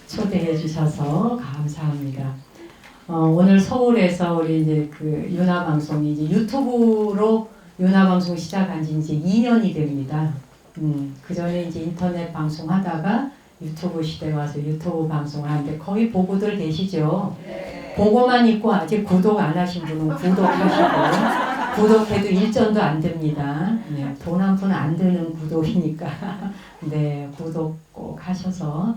초대해 주셔서 감사합니다. 오늘 서울에서 우리 이제 그 윤화방송이 이제 유튜브로 윤화방송 시작한 지 이제 2년이 됩니다. 그 전에 이제 인터넷 방송하다가 유튜브 시대 와서 유튜브 방송하는데 거의 보고들 계시죠? 네. 보고만 있고 아직 구독 안 하신 분은 구독하시고 구독해도 일전도 안 됩니다. 네, 돈 한 푼 안 드는 구독이니까 네, 구독 꼭 하셔서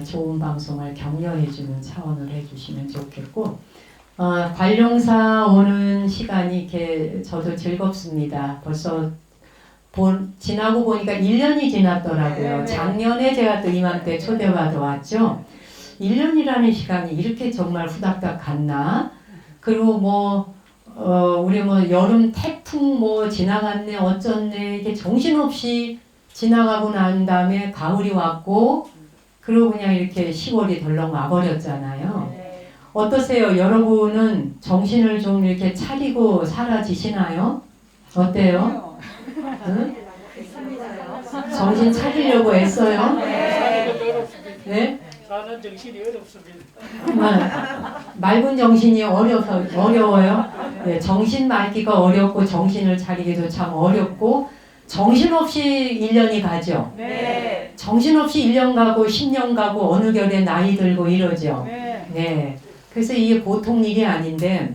좋은 방송을 격려해주는 차원을 해주시면 좋겠고 관룡사 오는 시간이 이렇게 저도 즐겁습니다. 벌써 지나고 보니까 1년이 지났더라고요. 네. 작년에 제가 또 이맘때 초대받아 왔죠. 1년이라는 시간이 이렇게 정말 후닥닥 갔나? 그리고 우리 여름 태풍 지나갔네 어쩌네 이게 정신없이 지나가고 난 다음에 가을이 왔고 그리고 그냥 이렇게 10월이 덜렁 와버렸잖아요. 어떠세요? 여러분은 정신을 좀 이렇게 차리고 살아지시나요? 어때요? 응? 정신 차리려고 애써요? 네? 사는 정신이 어렵습니다. 맑은 정신이 어려워요? 네, 정신 맑기가 어렵고 정신을 차리기도 참 어렵고 정신없이 1년이 가죠? 네. 정신없이 1년 가고 10년 가고 어느 결에 나이 들고 이러죠? 네. 네. 그래서 이게 보통 일이 아닌데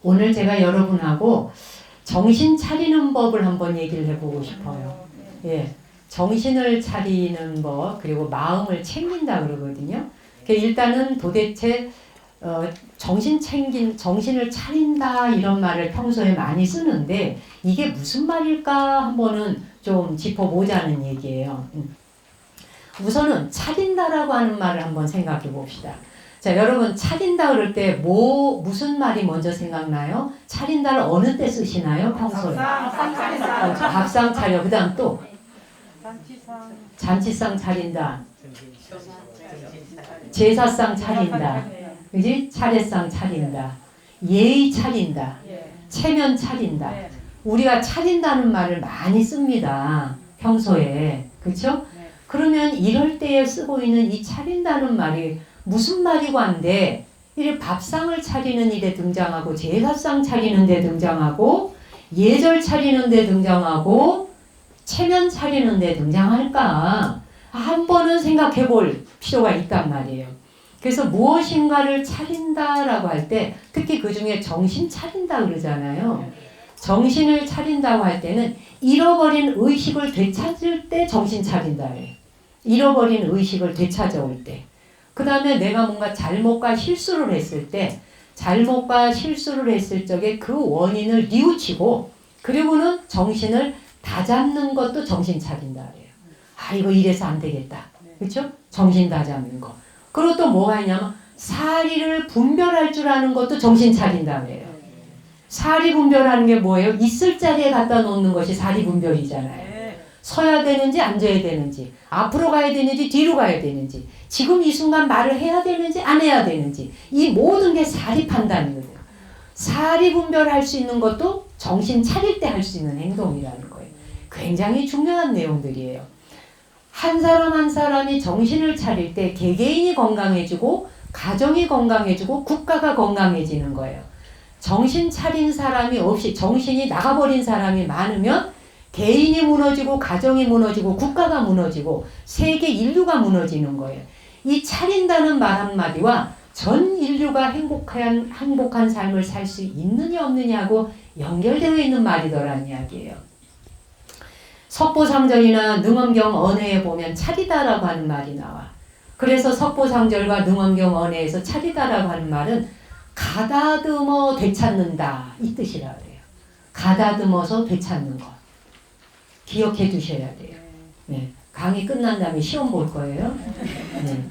오늘 제가 여러분하고 정신 차리는 법을 한번 얘기를 해보고 싶어요. 예. 정신을 차리는 법 그리고 마음을 챙긴다 그러거든요. 일단은 도대체 정신을 차린다 이런 말을 평소에 많이 쓰는데 이게 무슨 말일까 한번은 좀 짚어보자는 얘기예요. 우선은 차린다라고 하는 말을 한번 생각해 봅시다. 자, 여러분 차린다 그럴 때 무슨 말이 먼저 생각나요? 차린다를 어느 때 쓰시나요? 평소에? 밥상 차려. 그 다음 또? 잔치상 차린다. 제사상 차린다. 그지? 차례상 차린다. 예의 차린다. 체면 차린다. 우리가 차린다는 말을 많이 씁니다. 평소에. 그렇죠? 그러면 이럴 때에 쓰고 있는 이 차린다는 말이 무슨 말이고 한데 이 밥상을 차리는 일에 등장하고 제사상 차리는 데 등장하고 예절 차리는 데 등장하고 체면 차리는 데 등장할까 한 번은 생각해 볼 필요가 있단 말이에요. 그래서 무엇인가를 차린다라고 할 때 특히 그 중에 정신 차린다 그러잖아요. 정신을 차린다고 할 때는 잃어버린 의식을 되찾을 때 정신 차린다예요. 잃어버린 의식을 되찾아올 때. 그 다음에 내가 뭔가 잘못과 실수를 했을 때 잘못과 실수를 했을 적에 그 원인을 뉘우치고 그리고는 정신을 다잡는 것도 정신 차린다 그래요. 아 이거 이래서 안 되겠다. 그렇죠? 정신 다잡는 거. 그리고 또 뭐가 있냐면 사리를 분별할 줄 아는 것도 정신 차린다 그래요. 사리 분별하는 게 뭐예요? 있을 자리에 갖다 놓는 것이 사리 분별이잖아요. 서야 되는지 앉아야 되는지 앞으로 가야 되는지 뒤로 가야 되는지 지금 이 순간 말을 해야 되는지 안 해야 되는지 이 모든 게 사리 판단이거든요. 사리 분별할 수 있는 것도 정신 차릴 때 할 수 있는 행동이라는 거예요. 굉장히 중요한 내용들이에요. 한 사람 한 사람이 정신을 차릴 때 개개인이 건강해지고 가정이 건강해지고 국가가 건강해지는 거예요. 정신 차린 사람이 없이 정신이 나가버린 사람이 많으면 개인이 무너지고 가정이 무너지고 국가가 무너지고 세계 인류가 무너지는 거예요. 이 차린다는 말 한마디와 전 인류가 행복한 삶을 살 수 있느냐 없느냐고 연결되어 있는 말이더라는 이야기예요. 석보상절이나 능엄경 언해에 보면 차리다라고 하는 말이 나와. 그래서 석보상절과 능엄경 언해에서 차리다라고 하는 말은 가다듬어 되찾는다 이 뜻이라 그래요. 가다듬어서 되찾는 것. 기억해 두셔야 돼요. 네. 강의 끝난 다음에 시험 볼 거예요. 네.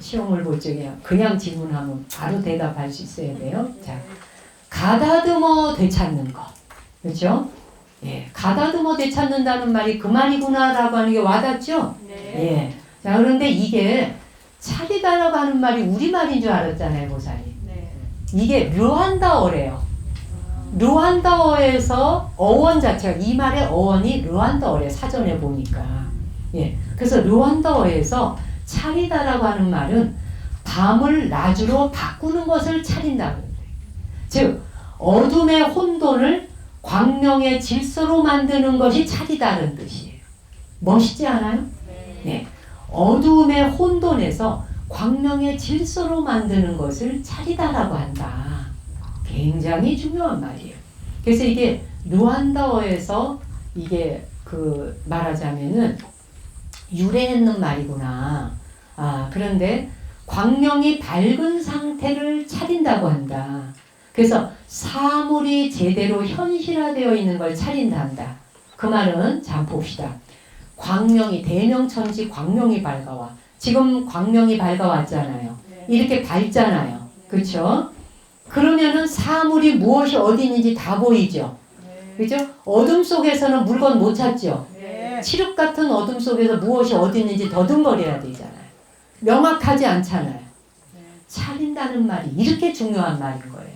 시험을 볼 적에 그냥 질문하면 바로 대답할 수 있어야 돼요. 자, 가다듬어 되찾는 것. 그렇죠? 예. 가다듬어 되찾는다는 말이 그 말이구나라고 하는 게 와닿죠? 네. 예. 자, 그런데 이게 차리다라고 하는 말이 우리말인 줄 알았잖아요, 보살이. 이게 르완다어래요. 르완다어에서 어원 자체가 이 말의 어원이 르완다어래 사전에 보니까 예. 그래서 르완다어에서 차리다라고 하는 말은 밤을 낮으로 바꾸는 것을 차린다고 해요. 즉 어둠의 혼돈을 광명의 질서로 만드는 것이 차리다는 뜻이에요. 멋있지 않아요? 네. 어둠의 혼돈에서 광명의 질서로 만드는 것을 차리다라고 한다. 굉장히 중요한 말이에요. 그래서 이게 르완다어에서 이게 그 말하자면은 유래했는 말이구나. 그런데 광명이 밝은 상태를 차린다고 한다. 그래서 사물이 제대로 현실화되어 있는 걸 차린다 한다. 그 말은 자 봅시다. 광명이 대명천지 광명이 밝아와. 지금 광명이 밝아왔잖아요. 이렇게 밝잖아요. 그렇죠? 그러면은 사물이 무엇이 어디 있는지 다 보이죠. 그죠? 어둠 속에서는 물건 못 찾죠. 칠흑 같은 어둠 속에서 무엇이 어디 있는지 더듬거려야 되잖아요. 명확하지 않잖아요. 차린다는 말이 이렇게 중요한 말인 거예요.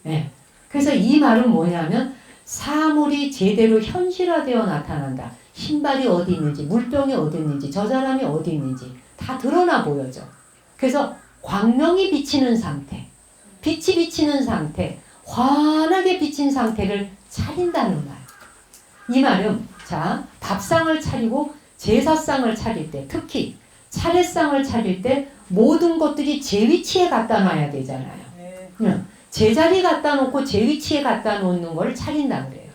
네. 그래서 이 말은 뭐냐면 사물이 제대로 현실화되어 나타난다. 신발이 어디 있는지, 물병이 어디 있는지, 저 사람이 어디 있는지 다 드러나 보여져. 그래서 광명이 비치는 상태, 빛이 비치는 상태, 환하게 비친 상태를 차린다는 말. 이 말은 자 밥상을 차리고 제사상을 차릴 때, 특히 차례상을 차릴 때 모든 것들이 제 위치에 갖다 놔야 되잖아요. 제자리 갖다 놓고 제 위치에 갖다 놓는 걸 차린다 그래요.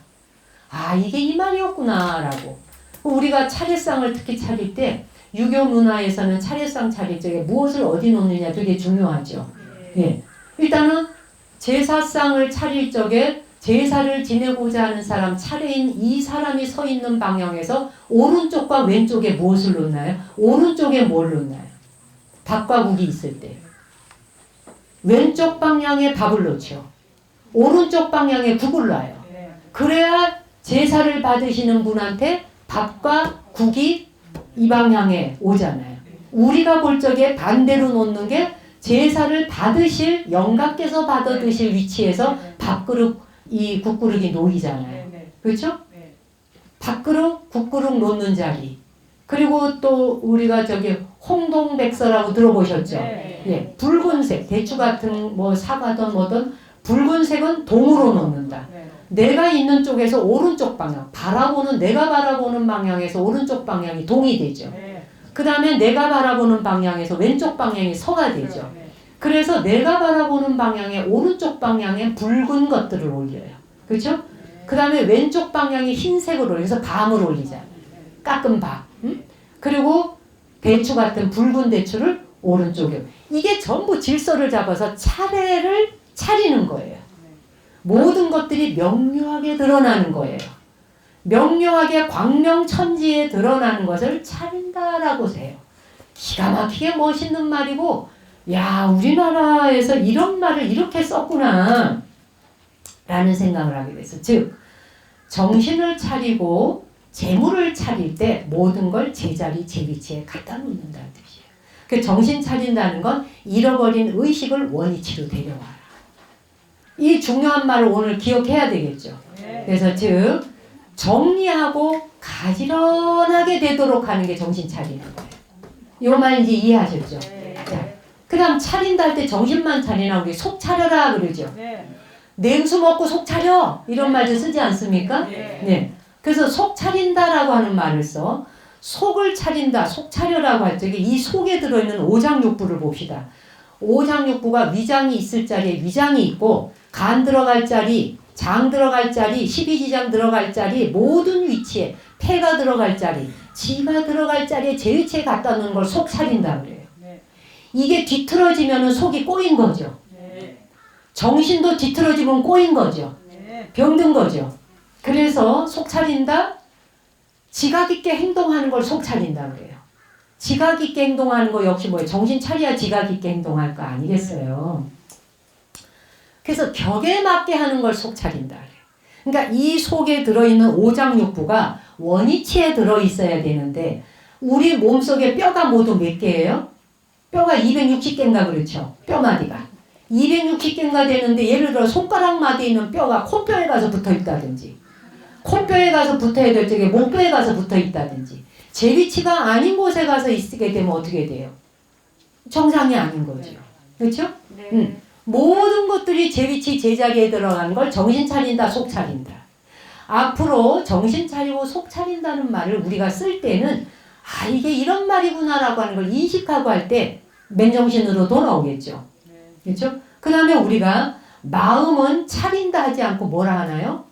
이게 이 말이었구나 라고. 우리가 차례상을 특히 차릴 때 유교 문화에서는 차례상 차릴 적에 무엇을 어디 놓느냐 되게 중요하죠. 예. 일단은 제사상을 차릴 적에 제사를 지내고자 하는 사람, 차례인 이 사람이 서 있는 방향에서 오른쪽과 왼쪽에 무엇을 놓나요? 오른쪽에 뭘 놓나요? 밥과 국이 있을 때. 왼쪽 방향에 밥을 놓죠. 오른쪽 방향에 국을 놔요. 그래야 제사를 받으시는 분한테 밥과 국이 이 방향에 오잖아요. 우리가 볼 적에 반대로 놓는 게 제사를 받으실 영가께서 받아 드실 위치에서 밥그릇 이 국그릇이 놓이잖아요. 그렇죠? 밥그릇, 국그릇 놓는 자리. 그리고 또 우리가 저기 홍동백서라고 들어보셨죠? 예, 붉은색 대추 같은 뭐 사과든 뭐든 붉은색은 동으로 놓는다. 내가 있는 쪽에서 오른쪽 방향, 내가 바라보는 방향에서 오른쪽 방향이 동이 되죠. 그 다음에 내가 바라보는 방향에서 왼쪽 방향이 서가 되죠. 그래서 내가 바라보는 방향에 오른쪽 방향에 붉은 것들을 올려요. 그렇죠? 그 다음에 왼쪽 방향이 흰색으로 올려서 밤을 올리잖아요. 깎은 밤. 그리고 대추 같은 붉은 대추를 오른쪽에. 이게 전부 질서를 잡아서 차례를 차리는 거예요. 모든 것들이 명료하게 드러나는 거예요. 명료하게 광명천지에 드러나는 것을 차린다라고 해요. 기가 막히게 멋있는 말이고, 야, 우리나라에서 이런 말을 이렇게 썼구나 라는 생각을 하게 됐어요. 즉 정신을 차리고 재물을 차릴 때 모든 걸 제자리 제 위치에 갖다 놓는다는 뜻이에요. 그 정신 차린다는 건 잃어버린 의식을 원위치로 데려와라. 이 중요한 말을 오늘 기억해야 되겠죠. 그래서 즉 정리하고 가지런하게 되도록 하는 게 정신 차리는 거예요. 이 말 이제 이해하셨죠? 자, 그 다음 차린다 할 때 정신만 차리나 우리 속 차려라 그러죠. 냉수 먹고 속 차려 이런 말도 쓰지 않습니까? 네. 그래서 속 차린다라고 하는 말을 써. 속을 차린다, 속 차려라고 할 적에 이 속에 들어있는 오장육부를 봅시다. 오장육부가 위장이 있을 자리에 위장이 있고 간 들어갈 자리, 장 들어갈 자리, 십이지장 들어갈 자리 모든 위치에 폐가 들어갈 자리, 지가 들어갈 자리에 제 위치에 갖다 놓는 걸 속 차린다 그래요. 이게 뒤틀어지면 속이 꼬인 거죠. 정신도 뒤틀어지면 꼬인 거죠. 병든 거죠. 그래서 속 차린다. 지각 있게 행동하는 걸 속 차린다 그래요. 지각 있게 행동하는 거 역시 뭐예요? 정신 차려야 지각 있게 행동할 거 아니겠어요. 그래서 격에 맞게 하는 걸 속 차린다 그래요. 그러니까 이 속에 들어있는 오장육부가 원위치에 들어있어야 되는데 우리 몸속에 뼈가 모두 몇 개예요? 뼈가 260개인가 그렇죠. 뼈마디가 260개인가 되는데 예를 들어 손가락 마디에 있는 뼈가 콧뼈에 가서 붙어 있다든지 콧뼈에 가서 붙어야 될 적에 목뼈에 가서 붙어 있다든지 제 위치가 아닌 곳에 가서 있게 되면 어떻게 돼요? 정상이 아닌 거죠. 그렇죠? 모든 것들이 제 위치 제자리에 들어가는 걸 정신 차린다, 속 차린다. 앞으로 정신 차리고 속 차린다는 말을 우리가 쓸 때는 아 이게 이런 말이구나라고 하는 걸 인식하고 할 때 맨정신으로 돌아오겠죠. 그렇죠? 그 다음에 우리가 마음은 차린다 하지 않고 뭐라 하나요?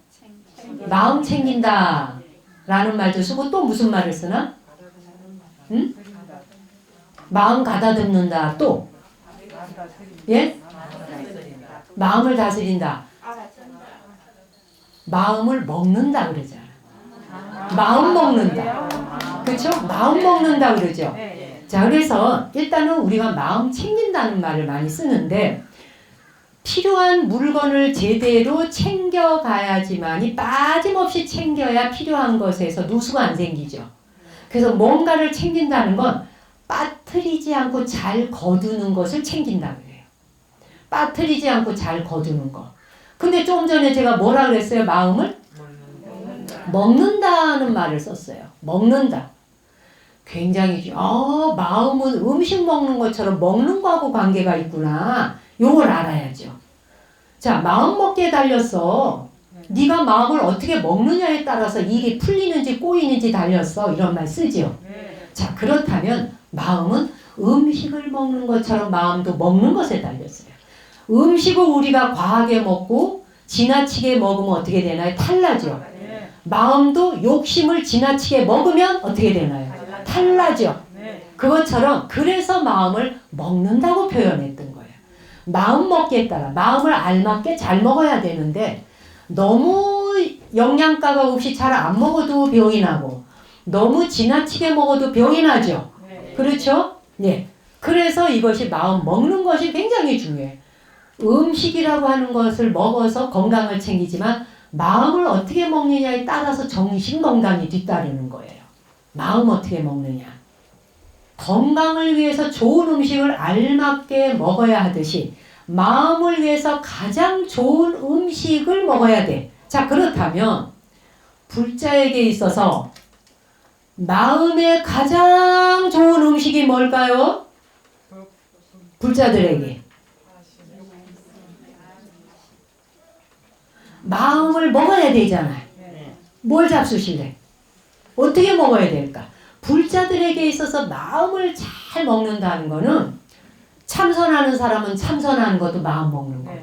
마음 챙긴다 라는 말도 쓰고 또 무슨 말을 쓰나? 응? 마음 가다듬는다. 또 예? 마음을 다스린다. 마음을 먹는다 그러잖아. 마음 먹는다. 그렇죠? 마음 먹는다 그러죠. 자, 그래서 일단은 우리가 마음 챙긴다는 말을 많이 쓰는데 필요한 물건을 제대로 챙겨가야지만이 빠짐없이 챙겨야 필요한 것에서 누수가 안 생기죠. 그래서 뭔가를 챙긴다는 건 빠뜨리지 않고 잘 거두는 것을 챙긴다 그래요. 빠뜨리지 않고 잘 거두는 거. 근데 조금 전에 제가 뭐라 그랬어요? 마음을? 먹는다는 말을 썼어요. 먹는다. 굉장히 마음은 음식 먹는 것처럼 먹는 거하고 관계가 있구나. 요걸 알아야죠. 자, 마음 먹기에 달렸어. 네가 마음을 어떻게 먹느냐에 따라서 이게 풀리는지 꼬이는지 달렸어. 이런 말 쓰지요. 자, 그렇다면 마음은 음식을 먹는 것처럼 마음도 먹는 것에 달렸어요. 음식을 우리가 과하게 먹고 지나치게 먹으면 어떻게 되나요? 탈나죠. 마음도 욕심을 지나치게 먹으면 어떻게 되나요? 탈나죠. 그것처럼 그래서 마음을 먹는다고 표현했던 거예요. 마음 먹기에 따라 마음을 알맞게 잘 먹어야 되는데 너무 영양가가 없이 잘 안 먹어도 병이 나고 너무 지나치게 먹어도 병이 나죠. 그렇죠? 네. 그래서 이것이 마음 먹는 것이 굉장히 중요해요. 음식이라고 하는 것을 먹어서 건강을 챙기지만 마음을 어떻게 먹느냐에 따라서 정신 건강이 뒤따르는 거예요. 마음 어떻게 먹느냐. 건강을 위해서 좋은 음식을 알맞게 먹어야 하듯이 마음을 위해서 가장 좋은 음식을 먹어야 돼. 자, 그렇다면 불자에게 있어서 마음에 가장 좋은 음식이 뭘까요? 불자들에게. 마음을 먹어야 되잖아요. 뭘 잡수실래? 어떻게 먹어야 될까? 불자들에게 있어서 마음을 잘 먹는다는 거는 참선하는 사람은 참선하는 것도 마음 먹는 거죠.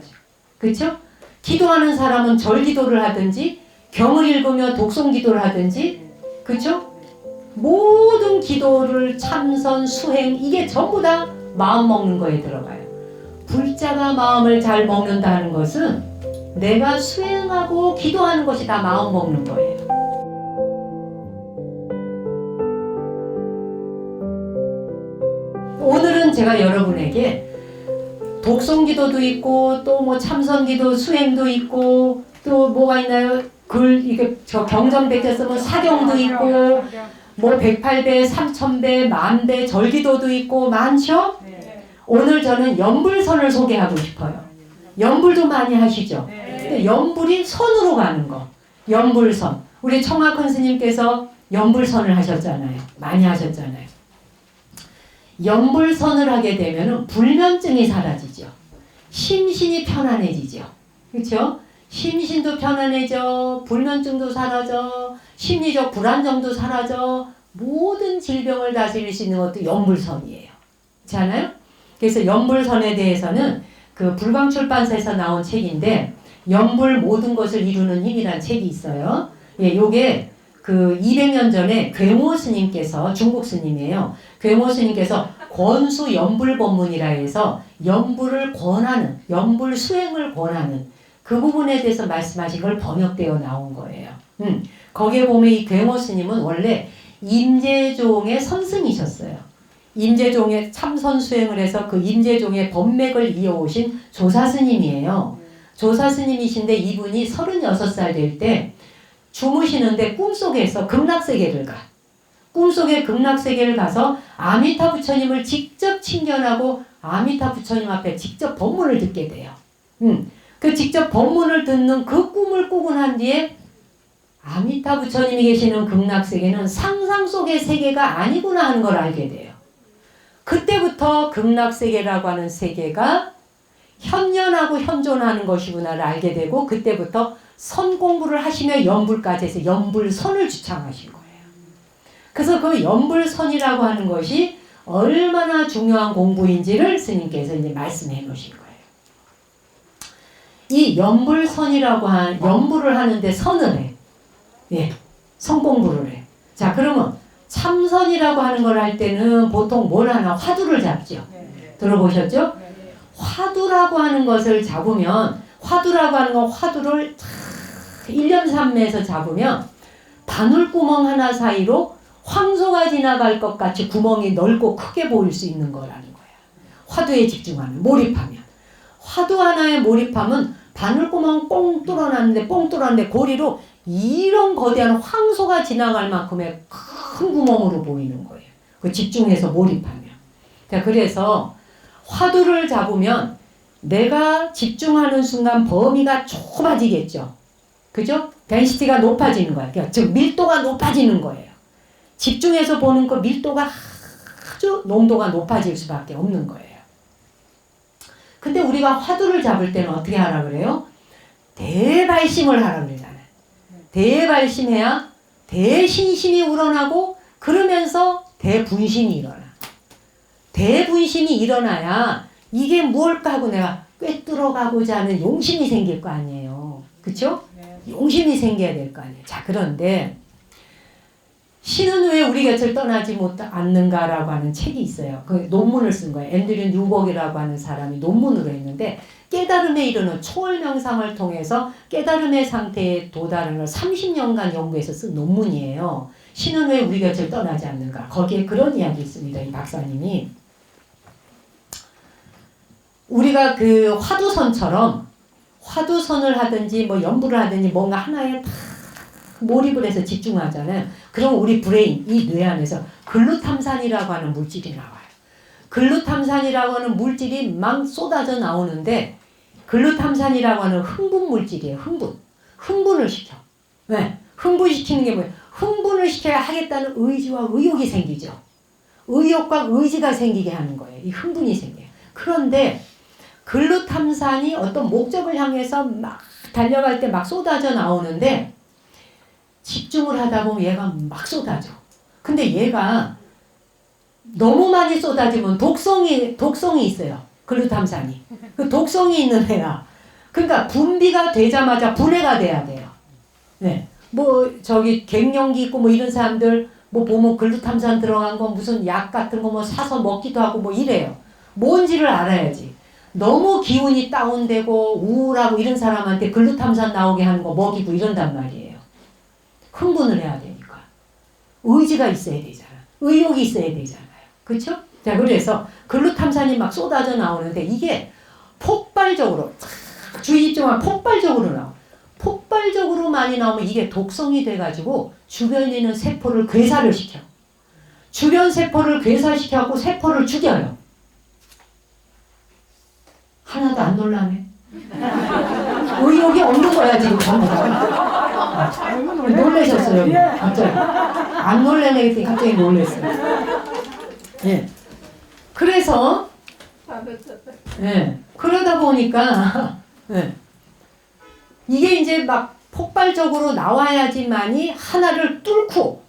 그렇죠? 기도하는 사람은 절기도를 하든지 경을 읽으며 독송기도를 하든지 그렇죠? 모든 기도를 참선, 수행 이게 전부 다 마음 먹는 거에 들어가요. 불자가 마음을 잘 먹는다는 것은 내가 수행하고 기도하는 것이 다 마음 먹는 거예요. 오늘은 제가 여러분에게 독송기도도 있고 또 뭐 참선기도 수행도 있고 또 뭐가 있나요? 이게 저 경전백자 쓰면 사경도 있고 뭐 108배, 3000배, 만배 절기도도 있고 많죠? 오늘 저는 연불선을 소개하고 싶어요. 연불도 많이 하시죠? 근데 연불이 선으로 가는 거. 연불선. 우리 청학헌 스님께서 연불선을 하셨잖아요. 많이 하셨잖아요. 연불선을 하게 되면 불면증이 사라지죠. 심신이 편안해지죠. 그렇죠? 심신도 편안해져. 불면증도 사라져. 심리적 불안정도 사라져. 모든 질병을 다스릴 수 있는 것도 연불선이에요. 그렇지 않아요? 그래서 연불선에 대해서는 그 불광출판사에서 나온 책인데 연불 모든 것을 이루는 힘이라는 책이 있어요. 예, 요게 그 200년 전에 괴모 스님께서 중국 스님이에요. 괴모 스님께서 권수 연불 법문이라 해서 연불을 권하는 연불 수행을 권하는 그 부분에 대해서 말씀하신 걸 번역되어 나온 거예요. 거기에 보면 이 괴모 스님은 원래 임재종의 선승이셨어요. 임재종의 참선 수행을 해서 그 임재종의 법맥을 이어오신 조사 스님이에요. 조사 스님이신데 이분이 36살 될 때 주무시는데 꿈속에서 극락세계를 가. 꿈속에 극락세계를 가서 아미타 부처님을 직접 친견하고 아미타 부처님 앞에 직접 법문을 듣게 돼요. 그 직접 법문을 듣는 그 꿈을 꾸고 난 뒤에 아미타 부처님이 계시는 극락세계는 상상 속의 세계가 아니구나 하는 걸 알게 돼요. 그때부터 극락세계라고 하는 세계가 현존하고 현존하는 것이구나를 알게 되고 그때부터 선 공부를 하시며 연불까지 해서 연불선을 주창하신 거예요. 그래서 그 연불선이라고 하는 것이 얼마나 중요한 공부인지를 스님께서 이제 말씀해 놓으신 거예요. 이 연불선이라고 연불을 하는데 선을 해. 예, 선공부를 해. 자, 그러면 참선이라고 하는 걸 할 때는 보통 뭘 하나? 화두를 잡죠. 들어보셨죠? 화두라고 하는 것을 잡으면 화두라고 하는 건 화두를 1년3매에서 잡으면 바늘구멍 하나 사이로 황소가 지나갈 것 같이 구멍이 넓고 크게 보일 수 있는 거라는 거야. 화두에 집중하면, 몰입하면. 화두 하나에 몰입하면 바늘구멍 뽕 뚫어놨는데 고리로 이런 거대한 황소가 지나갈 만큼의 큰 구멍으로 보이는 거예요. 그 집중해서 몰입하면. 자, 그래서 화두를 잡으면 내가 집중하는 순간 범위가 좁아지겠죠. 그죠? 덴시티가 높아지는 거예요. 그러니까 즉 밀도가 높아지는 거예요. 집중해서 보는 거 밀도가 아주 농도가 높아질 수밖에 없는 거예요. 근데 우리가 화두를 잡을 때는 어떻게 하라 그래요? 대발심을 하라 그러잖아요. 대발심해야 대신심이 우러나고 그러면서 대분심이 일어나. 대분심이 일어나야 이게 무엇일까 하고 내가 꿰뚫어가고자 하는 용심이 생길 거 아니에요. 그쵸? 용심이 생겨야 될 거 아니에요. 자, 그런데 신은 왜 우리 곁을 떠나지 않는가라고 하는 책이 있어요. 그 논문을 쓴 거예요. 앤드류 뉴복이라고 하는 사람이 논문으로 했는데 깨달음에 이르는 초월 명상을 통해서 깨달음의 상태에 도달하는 걸 30년간 연구해서 쓴 논문이에요. 신은 왜 우리 곁을 떠나지 않는가. 거기에 그런 이야기 있습니다. 이 박사님이. 우리가 그 화두선처럼 화두선을 하든지 뭐 연불을 하든지 뭔가 하나에 다 몰입을 해서 집중하잖아요. 그럼 우리 브레인, 이 뇌 안에서 글루탐산이라고 하는 물질이 나와요. 글루탐산이라고 하는 물질이 막 쏟아져 나오는데 글루탐산이라고 하는 흥분 물질이에요. 흥분을 시켜. 네. 흥분시키는 게 뭐예요? 흥분을 시켜야 하겠다는 의지와 의욕이 생기죠. 의욕과 의지가 생기게 하는 거예요. 이 흥분이 생겨요. 그런데 글루탐산이 어떤 목적을 향해서 막 달려갈 때 막 쏟아져 나오는데 집중을 하다 보면 얘가 막 쏟아져. 근데 얘가 너무 많이 쏟아지면 독성이 있어요. 글루탐산이. 그 독성이 있는 애야. 그러니까 분비가 되자마자 분해가 돼야 돼요. 네. 뭐 저기 갱년기 있고 뭐 이런 사람들 뭐 보면 글루탐산 들어간 거 무슨 약 같은 거 뭐 사서 먹기도 하고 뭐 이래요. 뭔지를 알아야지. 너무 기운이 다운되고 우울하고 이런 사람한테 글루탐산 나오게 하는 거 먹이고 이런단 말이에요. 흥분을 해야 되니까. 의지가 있어야 되잖아. 의욕이 있어야 되잖아요. 그렇죠? 자, 그래서 글루탐산이 막 쏟아져 나오는데 이게 폭발적으로 주의 집중하면 폭발적으로 나와. 폭발적으로 많이 나오면 이게 독성이 돼가지고 주변에 있는 세포를 괴사를 시켜. 주변 세포를 괴사시켜갖고 세포를 죽여요. 하나도 안 놀라네. 의욕이 없는 거야 지금 전부 다. 놀라셨어요. 갑자기. 안 놀래네 했더니 갑자기 놀랐어요. 예. 그래서 예. 그러다 보니까 예. 이게 이제 막 폭발적으로 나와야지만이 하나를 뚫고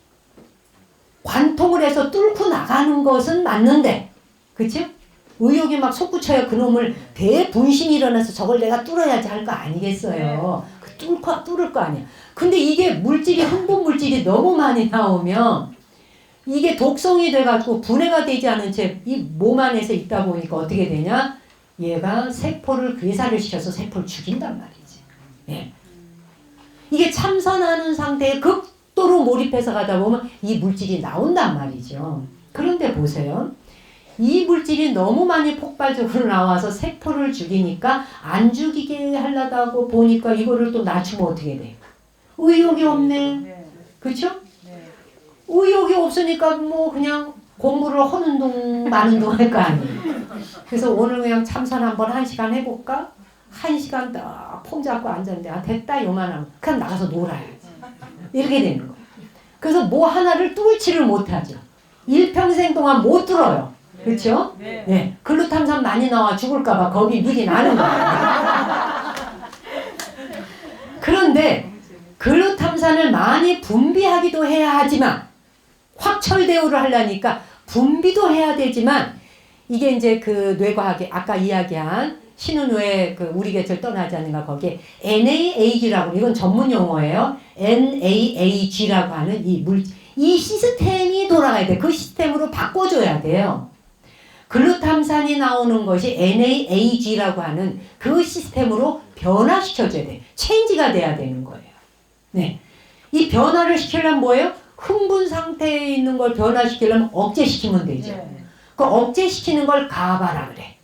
관통을 해서 뚫고 나가는 것은 맞는데, 그치? 의욕이 막 솟구쳐야 그놈을 대분심이 일어나서 저걸 내가 뚫어야지 할 거 아니겠어요. 그 뚫을 거 아니야. 근데 이게 물질이 흥분 물질이 너무 많이 나오면 이게 독성이 돼가지고 분해가 되지 않은 채 이 몸 안에서 있다 보니까 어떻게 되냐? 얘가 세포를 괴사를 시켜서 세포를 죽인단 말이지. 예. 이게 참선하는 상태에 극도로 몰입해서 가다 보면 이 물질이 나온단 말이죠. 그런데 보세요. 이 물질이 너무 많이 폭발적으로 나와서 세포를 죽이니까 안 죽이게 하려고 보니까 이거를 또 낮추면 어떻게 돼? 의욕이 없네. 그렇죠? 의욕이 없으니까 뭐 그냥 공부를 하는 동 마는 동 할 거 아니에요. 그래서 오늘 그냥 참선 한번 1시간 해볼까? 1시간 딱 폼 잡고 앉았는데 아 됐다 요만하면 그냥 나가서 놀아야지. 이렇게 되는 거예요. 그래서 뭐 하나를 뚫지를 못하죠. 일평생 동안 못 뚫어요. 그렇죠? 네. 글루탐산 많이 나와 죽을까봐 겁이 미리 나는 거예요. 그런데 글루탐산을 많이 분비하기도 해야 하지만 확철대오를 하려니까 분비도 해야 되지만 이게 이제 그 뇌과학에 아까 이야기한 신은후에 그 우리 곁을 떠나지 않는가 거기에 NAAG라고 이건 전문 용어예요. NAAG라고 하는 이 시스템이 돌아가야 돼. 그 시스템으로 바꿔줘야 돼요. 글루탐산이 나오는 것이 NAAG라고 하는 그 시스템으로 변화시켜줘야 돼. 체인지가 돼야 되는 거예요. 네. 이 변화를 시키려면 뭐예요? 흥분 상태에 있는 걸 변화시키려면 억제시키면 되죠. 그 억제시키는 걸 가바라 그래.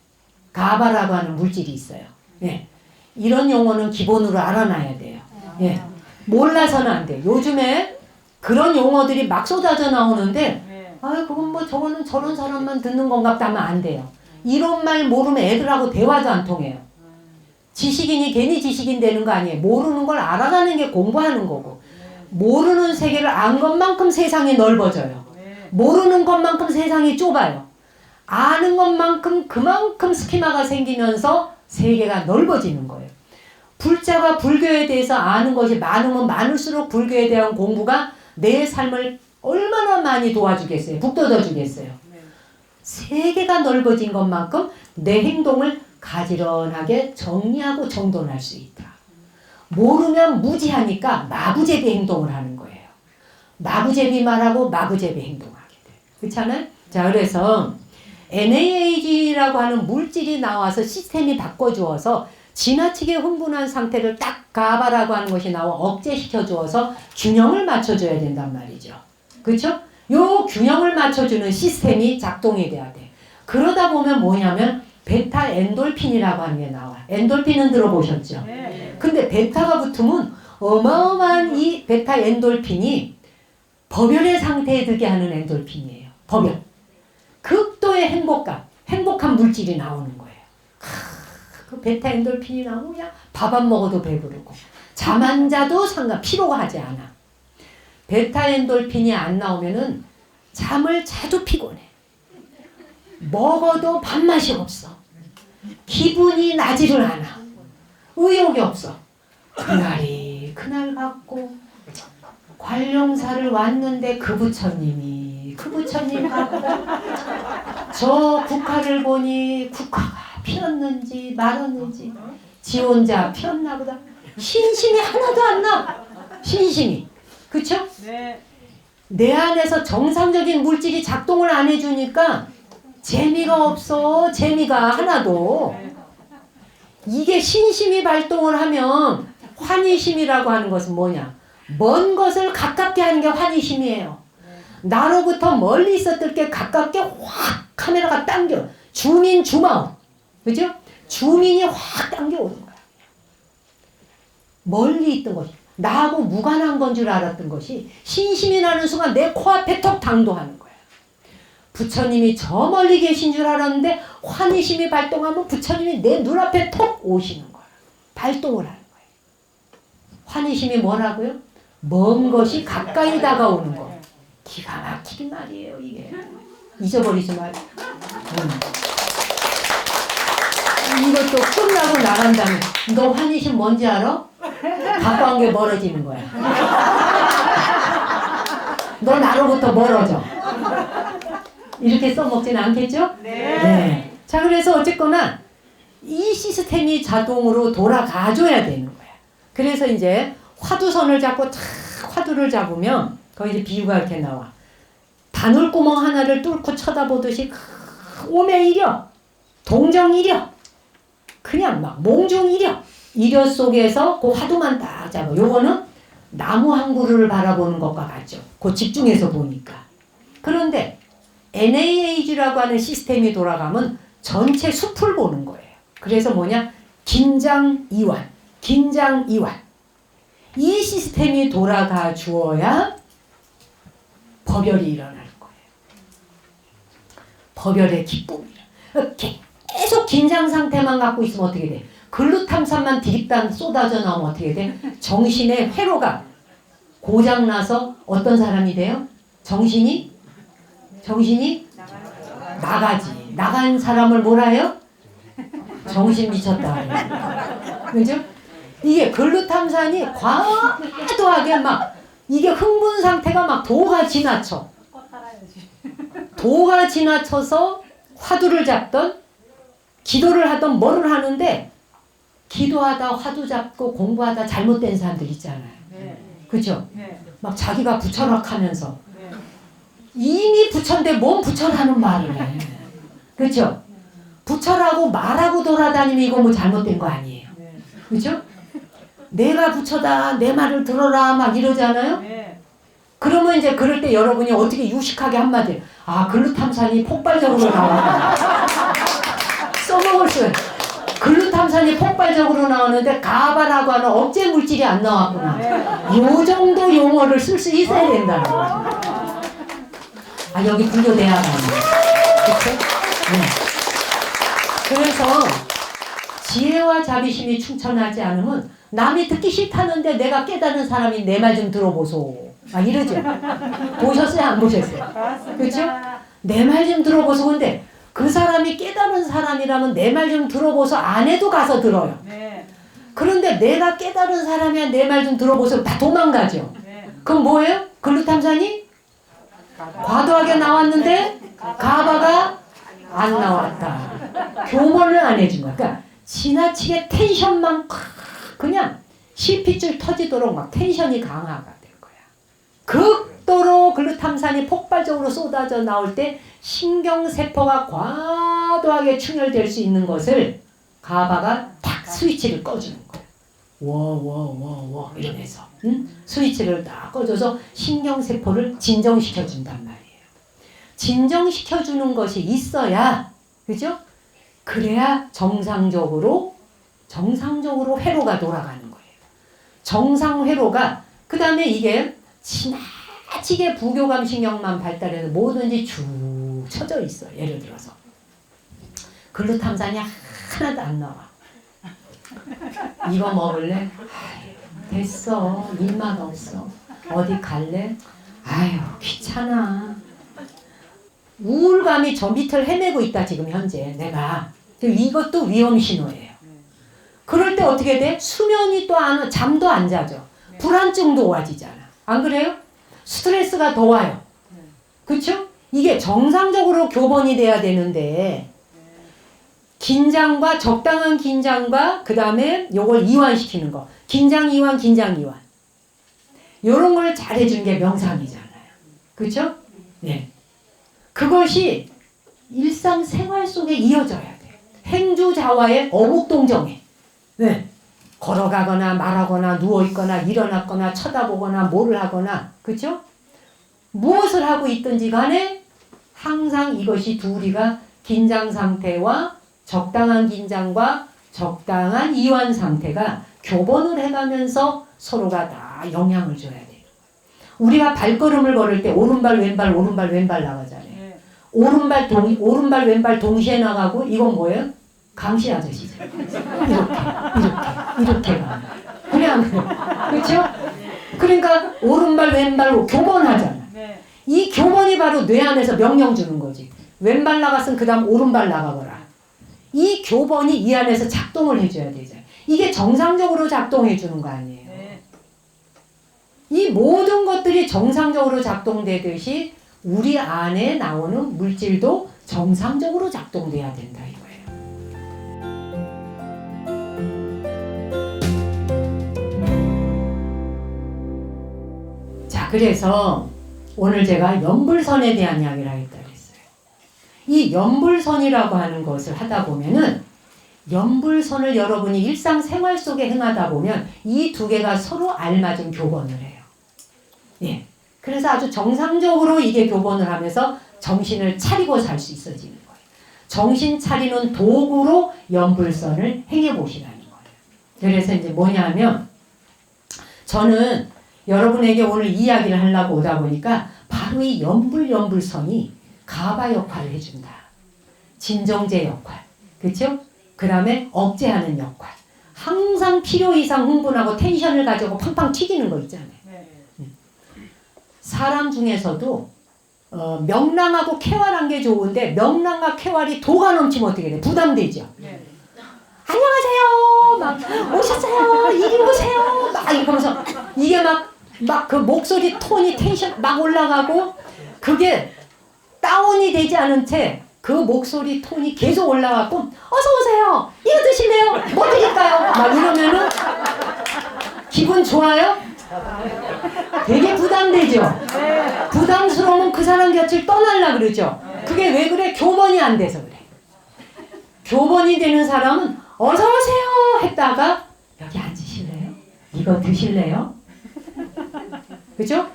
가바라고 하는 물질이 있어요. 예. 이런 용어는 기본으로 알아놔야 돼요. 예. 몰라서는 안 돼. 요즘에 그런 용어들이 막 쏟아져 나오는데 아, 그건 뭐 저거는 저런 사람만 듣는 건가 하면 안 돼요. 이런 말 모르면 애들하고 대화도 안 통해요. 지식인이 괜히 지식인 되는 거 아니에요. 모르는 걸 알아가는 게 공부하는 거고 모르는 세계를 안 것만큼 세상이 넓어져요. 모르는 것만큼 세상이 좁아요. 아는 것만큼 그만큼 스키마가 생기면서 세계가 넓어지는 거예요. 불자가 불교에 대해서 아는 것이 많으면 많을수록 불교에 대한 공부가 내 삶을 얼마나 많이 도와주겠어요. 북돋워 주겠어요. 세계가 넓어진 것만큼 내 행동을 가지런하게 정리하고 정돈할 수 있다. 모르면 무지하니까 마구제비 행동을 하는 거예요. 마구제비 말하고 마구제비 행동하게 돼요. 그렇잖아요? 자, 그래서 NAAG라고 하는 물질이 나와서 시스템이 바꿔주어서 지나치게 흥분한 상태를 딱 가바라고 하는 것이 나와 억제시켜 주어서 균형을 맞춰줘야 된단 말이죠. 그렇죠? 요 균형을 맞춰주는 시스템이 작동이 돼야 돼. 그러다 보면 뭐냐면 베타 엔돌핀이라고 하는 게 나와. 엔돌핀은 들어보셨죠? 근데 베타가 붙으면 어마어마한 이 베타 엔돌핀이 법열의 상태에 들게 하는 엔돌핀이에요. 법열. 극도의 행복감, 행복한 물질이 나오는 거예요. 그 베타 엔돌핀이 나오면 그냥 밥 안 먹어도 배부르고 잠 안 자도 피로가 하지 않아. 베타 엔돌핀이 안 나오면은 잠을 자도 피곤해. 먹어도 밥맛이 없어. 기분이 나지를 않아. 의욕이 없어. 그날이 그날 같고 관룡사를 왔는데 그 부처님 같고 저 국화를 보니 국화가 피었는지 말았는지 지 혼자 피었나 보다. 신심이 하나도 안 나. 신심이. 그쵸? 네. 내 안에서 정상적인 물질이 작동을 안 해주니까 재미가 없어. 재미가 하나도. 이게 신심이 발동을 하면 환희심이라고 하는 것은 뭐냐? 먼 것을 가깝게 하는 게 환희심이에요. 나로부터 멀리 있었을 게 가깝게 확 카메라가 당겨. 주민 주마을. 그죠? 주민이 확 당겨오는 거야. 멀리 있던 것이. 나하고 무관한 건 줄 알았던 것이 신심이 나는 순간 내 코앞에 턱 당도하는 거야. 부처님이 저 멀리 계신 줄 알았는데 환희심이 발동하면 부처님이 내 눈앞에 턱 오시는 거야. 발동을 하는 거야. 환희심이 뭐라고요? 먼 것이 가까이 다가오는 거. 기가 막히긴 말이에요, 이게. 잊어버리지 말고. 이것도 끝나고 나간 다음에 너 환희심 뭔지 알아? 가까운 게 멀어지는 거야. 너 나로부터 멀어져. 이렇게 써먹지는 않겠죠? 네. 자, 그래서 어쨌거나 이 시스템이 자동으로 돌아가줘야 되는 거야. 그래서 이제 화두선을 잡고 탁 화두를 잡으면 거기 이제 비유가 이렇게 나와. 바늘구멍 하나를 뚫고 쳐다보듯이 오매이려, 동정이려, 그냥 막 몽중이려, 이려 속에서 그 화두만 딱 잡아. 요거는 나무 한 그루를 바라보는 것과 같죠. 그 집중해서 보니까. 그런데 NAAG라고 하는 시스템이 돌아가면 전체 숲을 보는 거예요. 그래서 뭐냐? 긴장 이완, 긴장 이완. 이 시스템이 돌아가 주어야 법열이 일어날 거예요. 법열의 기쁨이라. 계속 긴장 상태만 갖고 있으면 어떻게 돼? 글루탐산만 디립단 쏟아져 나오면 어떻게 돼? 정신의 회로가 고장나서 어떤 사람이 돼요? 정신이 나가지. 나간 사람을 뭐라 해요? 정신 미쳤다. 그죠? 이게 글루탐산이 과도하게 막 이게 흥분 상태가 막 도가 지나쳐. 도가 지나쳐서 화두를 잡던 기도를 하던 뭐를 하는데 기도하다 화두 잡고 공부하다 잘못된 사람들 있잖아요. 그죠? 막 자기가 부처락 하면서 이미 부처인데 뭔 부처라는 말을 해. 그죠? 부처라고 말하고 돌아다니면 이거 뭐 잘못된 거 아니에요. 그죠? 내가 부처다 내 말을 들어라 막 이러잖아요. 그러면 이제 그럴 때 여러분이 어떻게 유식하게 한마디 글루탐산이 폭발적으로 나와. 써먹을 수 글루탐산이 폭발적으로 나오는데 가바라고 하는 억제 물질이 안 나왔구나. 요 정도 용어를 쓸 수 있어야 된다는 거죠. 여기 불교대학원. 그쵸? 그래서 지혜와 자비심이 충천하지 않으면 남이 듣기 싫다는데 내가 깨달은 사람이 내 말 좀 들어보소. 이러죠. 보셨어요? 안 보셨어요? 그렇죠? 내 말 좀 들어보소. 근데 그 사람이 깨달은 사람이라면 내 말 좀 들어보소 안 해도 가서 들어요. 그런데 내가 깨달은 사람이야 내 말 좀 들어보소 다 도망가죠. 그럼 뭐예요? 글루탐산이 과도하게 나왔는데 가바가 안 나왔다. 교본을 안 해준 거야. 그러니까 지나치게 텐션만 그냥 실핏줄 터지도록 막 텐션이 강화가 될 거야. 극도로 글루탐산이 폭발적으로 쏟아져 나올 때 신경세포가 과도하게 충혈될 수 있는 것을 가바가 딱 스위치를 꺼주는 거야. 워워워워 이러면서 스위치를 딱 꺼줘서 신경세포를 진정시켜준단 말이에요. 진정시켜주는 것이 있어야 그죠? 그래야 정상적으로 회로가 돌아가는 거예요. 정상 회로가 그 다음에 이게 지나치게 부교감 신경만 발달해서 뭐든지 쭉 쳐져 있어요. 예를 들어서 글루탐산이 하나도 안 나와. 이거 먹을래? 됐어. 일만 없어. 어디 갈래? 귀찮아. 우울감이 저 밑을 헤매고 있다 지금 현재 내가. 이것도 위험 신호예요. 그럴 때 어떻게 돼? 수면이 또 잠도 안 자죠. 불안증도 와지잖아. 안 그래요? 스트레스가 더 와요. 그렇죠? 이게 정상적으로 교본이 돼야 되는데 긴장과 적당한 긴장과 그 다음에 요걸 이완시키는 거. 긴장 이완 요런 걸 잘해주는 게 명상이잖아요. 그렇죠? 네. 그것이 일상생활 속에 이어져야 돼요. 행주자와의 어묵동정에. 네. 걸어가거나 말하거나 누워있거나 일어났거나 쳐다보거나 뭐를 하거나 그렇죠? 무엇을 하고 있든지 간에 항상 이것이 둘이가 긴장 상태와 적당한 긴장과 적당한 이완 상태가 교본을 해가면서 서로가 다 영향을 줘야 돼요. 우리가 발걸음을 걸을 때 오른발 왼발 나가잖아요. 오른발 왼발 동시에 나가고 이건 뭐예요? 강씨 아저씨죠. 이렇게 가. 그냥 그렇죠? 그러니까 오른발 왼발 교본하잖아. 이 교본이 바로 뇌 안에서 명령 주는 거지. 왼발 나갔으면 그 다음 오른발 나가거라. 이 교본이 이 안에서 작동을 해줘야 되잖아요. 이게 정상적으로 작동해 주는 거 아니에요. 이 모든 것들이 정상적으로 작동되듯이 우리 안에 나오는 물질도 정상적으로 작동돼야 된다 이거예요. 자, 그래서 오늘 제가 연불선에 대한 이야기를 하겠다 그랬어요. 이 연불선이라고 하는 것을 하다 보면은 연불선을 여러분이 일상생활 속에 행하다 보면 이 두 개가 서로 알맞은 교본을 해요. 예. 그래서 아주 정상적으로 이게 교본을 하면서 정신을 차리고 살 수 있어지는 거예요. 정신 차리는 도구로 연불선을 행해 보시라는 거예요. 그래서 이제 뭐냐면 저는 여러분에게 오늘 이야기를 하려고 오다 보니까 바로 이 연불선이 가바 역할을 해준다. 진정제 역할. 그렇죠? 그 다음에 억제하는 역할. 항상 필요 이상 흥분하고 텐션을 가지고 팡팡 튀기는 거 있잖아요. 사람 중에서도 명랑하고 쾌활한 게 좋은데 명랑과 쾌활이 도가 넘치면 어떻게 돼? 부담되죠. 네. 안녕하세요. 막 오셨어요. 이리 오세요. 막 이러면서 이게 막 그 목소리 톤이 텐션 막 올라가고 그게 다운이 되지 않은 채 그 목소리 톤이 계속 올라가고 어서 오세요. 이거 드실래요? 뭐 드릴까요? 막 이러면은 기분 좋아요? 되게 부담되죠? 부담스러우면 그 사람 곁을 떠나려 그러죠? 그게 왜 그래? 교본이 안 돼서 그래. 교본이 되는 사람은 어서 오세요 했다가 여기 앉으실래요? 이거 드실래요? 그죠?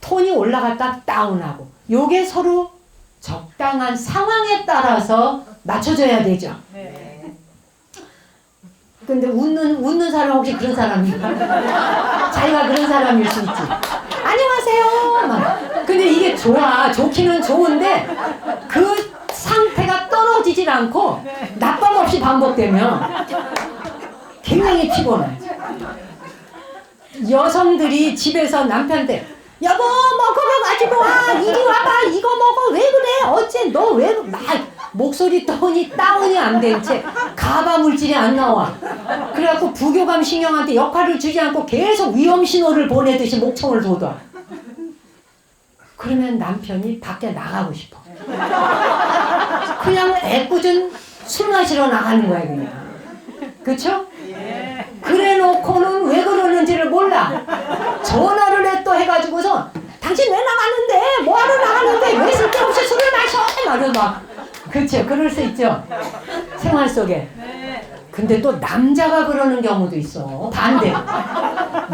톤이 올라갔다 다운하고 요게 서로 적당한 상황에 따라서 맞춰줘야 되죠. 근데 웃는 사람 혹시 그런 사람인가? 자기가 그런 사람일 수 있지. 안녕하세요. 막. 근데 이게 좋기는 좋은데 그 상태가 떨어지질 않고 낮밤 없이 반복되면 굉장히 피곤하죠. 여성들이 집에서 남편한테 여보 먹어가지고 와 이리 와봐 이거 먹어 왜 그래 어째 너 왜 막 목소리 톤이 다운이 안 된 채 가바 물질이 안 나와. 그래갖고 부교감 신경한테 역할을 주지 않고 계속 위험 신호를 보내듯이 목청을 돋아. 그러면 남편이 밖에 나가고 싶어. 그냥 애꿎은 술 마시러 나가는 거야 그냥. 그쵸? 그래 놓고는 왜 그러는지를 몰라. 전화를 해 또 해가지고서 당신 왜 나가는데? 뭐하러 나가는데? 왜 쓸데없이 술을 마셔? 말을 막. 그쵸? 그럴 수 있죠. 생활 속에. 근데 또 남자가 그러는 경우도 있어. 반대로.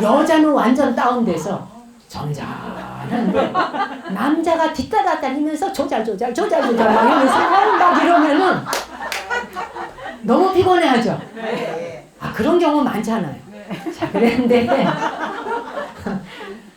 여자는 완전 다운돼서 점잖은데 남자가 뒤따라 다니면서 조잘 막 이러면서 막 이러면은 너무 피곤해하죠. 그런 경우 많잖아요. 자, 그런데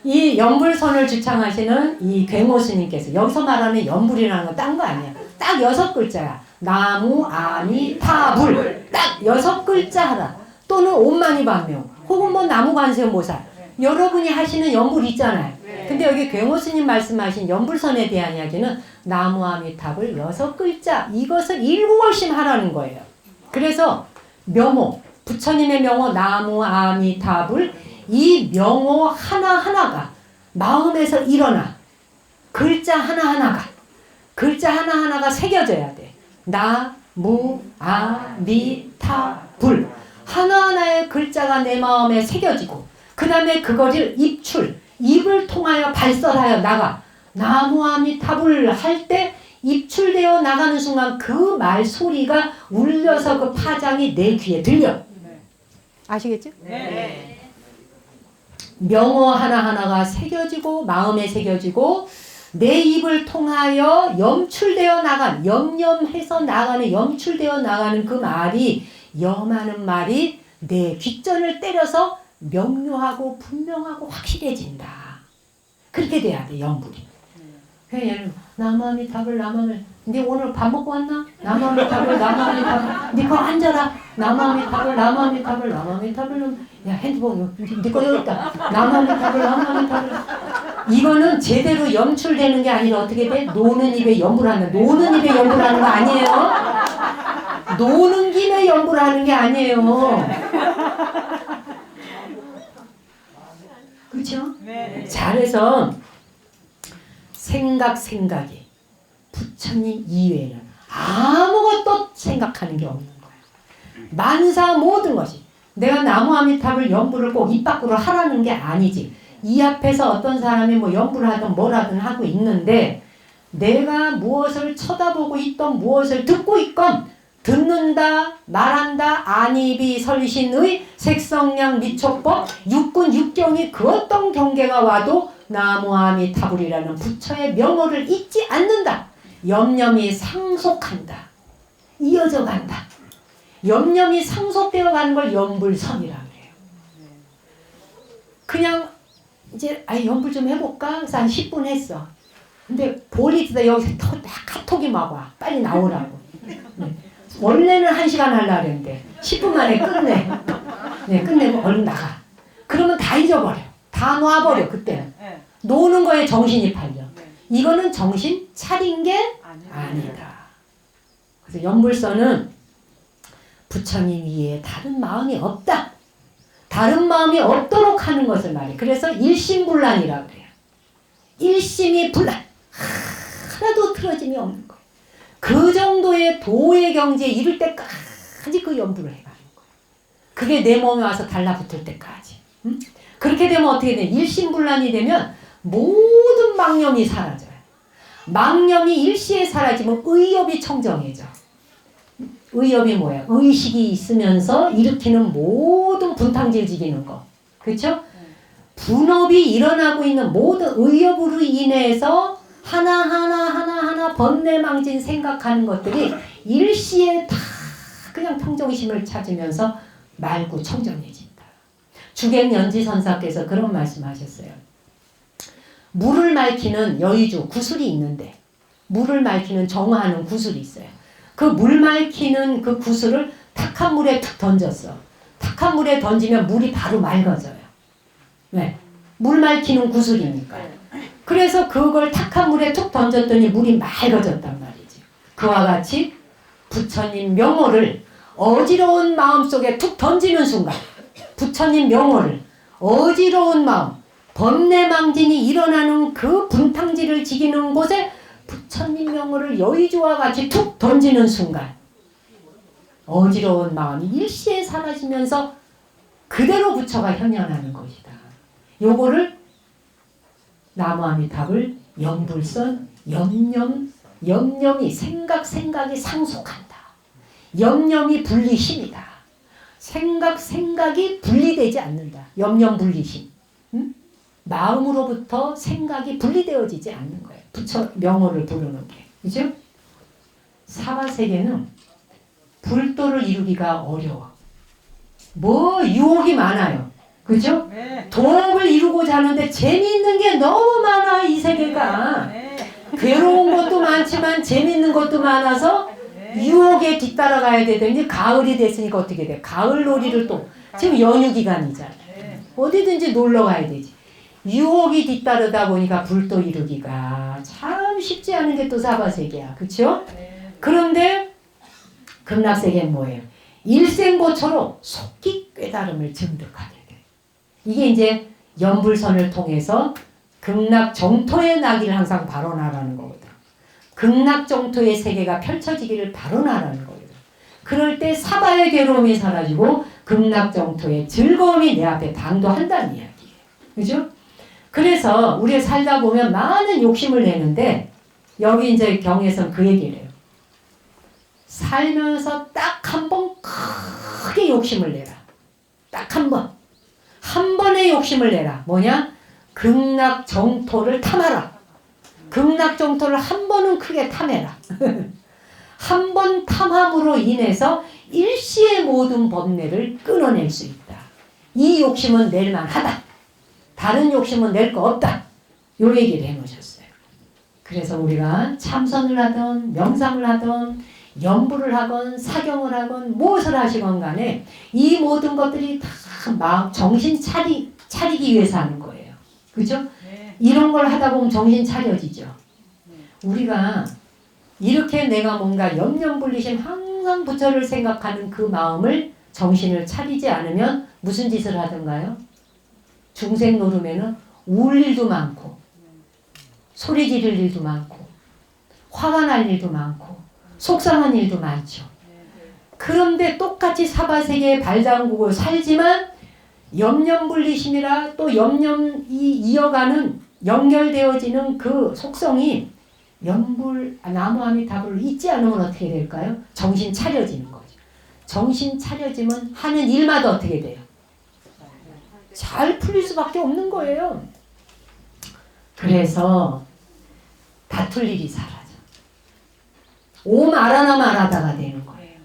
이 연불선을 주창하시는 이 괴모 스님께서 여기서 말하는 연불이라는 건 딴 거 아니야. 딱 6글자야. 나무 아미 타불 딱 6글자 하나 또는 옴마니반명 혹은 뭐 나무관세음보살 여러분이 하시는 연불 있잖아요. 근데 여기 괴모 스님 말씀하신 연불선에 대한 이야기는 나무 아미 타불 6글자 이것을 일구월심 하라는 거예요. 그래서 명호 부처님의 명호 나무 아미 타불 이 명호 하나하나가 마음에서 일어나 글자 하나하나가 새겨져야 돼. 나, 무, 아, 미, 타, 불 하나하나의 글자가 내 마음에 새겨지고 그 다음에 그거를 입을 통하여 발설하여 나가. 나무, 아, 미, 타, 불 할 때 입출되어 나가는 순간 그 말 소리가 울려서 그 파장이 내 귀에 들려. 아시겠죠? 네. 명호 하나하나가 새겨지고 마음에 새겨지고 내 입을 통하여 염출되어 나간 염염해서 나가는 염출되어 나가는 그 말이 염하는 말이 내 귓전을 때려서 명료하고 분명하고 확실해진다. 그렇게 돼야 돼 연불이. 예를 나무아미 탑을 나무아미 네 오늘 밥 먹고 왔나? 나무아미 탑을 네 거 앉아라. 나무아미 탑을 야 핸드폰 네 거 여기 있다. 나무아미 탑을 이거는 제대로 염출되는 게 아니라 어떻게 돼? 노는 입에 연불하는 거 아니에요. 노는 김에 연불하는 게 아니에요. 그렇죠? 네. 잘해서 생각이 부처님 이외에는 아무것도 생각하는 게 없는 거야. 만사 모든 것이 내가 나무 아미탑을 연불을 꼭 입 밖으로 하라는 게 아니지. 이 앞에서 어떤 사람이 뭐 연불을 하든 뭐라든 하고 있는데 내가 무엇을 쳐다보고 있던 무엇을 듣고 있건 듣는다 말한다 안이비 설신의 색성량 미촉법 육군 육경이 그 어떤 경계가 와도 나무아미타불이라는 부처의 명호를 잊지 않는다. 염염이 상속한다. 이어져 간다. 염염이 상속되어 가는 걸 연불선이라 그래요. 그냥 이제 연불 좀 해볼까? 그래서 한 10분 했어. 근데 볼이 있다 여기서 카톡이 막 와. 빨리 나오라고. 원래는 1시간 하려고 했는데 10분 만에 끝내고 얼른 나가. 그러면 다 잊어버려. 다 놔버려 그때는. 노는 거에 정신이 팔려. 이거는 정신 차린 게 아니다. 그래서 연불선은 부처님 위에 다른 마음이 없다. 다른 마음이 없도록 하는 것을 말해. 그래서 일심불란이라고 그래요. 일심이 불란. 하나도 틀어짐이 없는 거예요. 그 정도의 도의 경지에 이를 때까지 그 연불을 해가는 거예요. 그게 내 몸에 와서 달라붙을 때까지. 응? 그렇게 되면 어떻게 돼? 일심불란이 되면 모든 망념이 사라져요. 망념이 일시에 사라지면 의업이 청정해져. 의업이 뭐야? 의식이 있으면서 일으키는 모든 분탕질 지기는 거. 그렇죠? 분업이 일어나고 있는 모든 의업으로 인해서 하나하나 번뇌망진 생각하는 것들이 일시에 다 그냥 평정심을 찾으면서 맑고 청정해진다. 주객연지선사께서 그런 말씀하셨어요. 물을 맑히는 여의주 구슬이 있는데 물을 맑히는 정화하는 구슬이 있어요. 그 물 맑히는 그 구슬을 탁한 물에 툭 던졌어. 탁한 물에 던지면 물이 바로 맑아져요. 왜? 물 맑히는 구슬이니까. 그래서 그걸 탁한 물에 툭 던졌더니 물이 맑아졌단 말이지. 그와 같이 부처님 명호를 어지러운 마음속에 툭 던지는 순간 부처님 명호를 어지러운 마음 번뇌망진이 일어나는 그 분탕질을 지기는 곳에 부처님 명호를 여의주와 같이 툭 던지는 순간 어지러운 마음이 일시에 사라지면서 그대로 부처가 현현하는 것이다. 요거를 나무아미탑을 연불선 염념이 생각이 상속한다. 염념이 분리심이다. 생각이 분리되지 않는다. 염념분리심. 응? 마음으로부터 생각이 분리되어지지 않는 거예요. 부처 명호를 부르는 게. 그죠? 사바세계는 불도를 이루기가 어려워. 뭐 유혹이 많아요. 그죠? 네. 도업을 이루고자 하는데 재미있는 게 너무 많아 이 세계가. 네. 괴로운 것도 많지만 재미있는 것도 많아서 유혹에 뒤따라가야 되더니 가을이 됐으니까 어떻게 돼? 가을 놀이를 또 지금 연휴 기간이잖아. 어디든지 놀러 가야 되지. 유혹이 뒤따르다 보니까 불도 이루기가 참 쉽지 않은 게 또 사바세계야. 그쵸? 그런데 극락세계는 뭐예요? 일생고초로 속기 깨달음을 증득하게 돼. 이게 이제 연불선을 통해서 극락정토의 나기를 항상 발언하라는 거거든. 극락정토의 세계가 펼쳐지기를 발언하라는 거거든. 그럴 때 사바의 괴로움이 사라지고 극락정토의 즐거움이 내 앞에 당도한다는 이야기예요. 그죠? 그래서 우리가 살다 보면 많은 욕심을 내는데 여기 이제 경에선 그 얘기를 해요. 살면서 딱 한 번 크게 욕심을 내라. 딱 한 번. 한 번의 욕심을 내라. 뭐냐? 극락정토를 탐하라. 극락정토를 한 번은 크게 탐해라. 한 번 탐함으로 인해서 일시의 모든 번뇌를 끊어낼 수 있다. 이 욕심은 낼만하다. 다른 욕심은 낼 거 없다. 요 얘기를 해놓으셨어요. 그래서 우리가 참선을 하든 명상을 하든 연불을 하건 사경을 하건 무엇을 하시건 간에 이 모든 것들이 다 마음 정신 차리기 위해서 하는 거예요. 그죠? 네. 이런 걸 하다 보면 정신 차려지죠. 우리가 이렇게 내가 뭔가 염려분리심 항상 부처를 생각하는 그 마음을 정신을 차리지 않으면 무슨 짓을 하던가요? 중생 노름에는 울 일도 많고 소리 지를 일도 많고 화가 날 일도 많고 속상한 일도 많죠. 그런데 똑같이 사바세계에 발담그고 살지만 염려분리심이라 또 염념이 이어가는 연결되어지는 그 속성이 나무아미타불을 잊지 않으면 어떻게 될까요? 정신 차려지는 거죠. 정신 차려지면 하는 일마다 어떻게 돼요? 잘 풀릴 수밖에 없는 거예요. 그래서 다툴 일이 사라져. 오 말하나 말하다가 되는 거예요.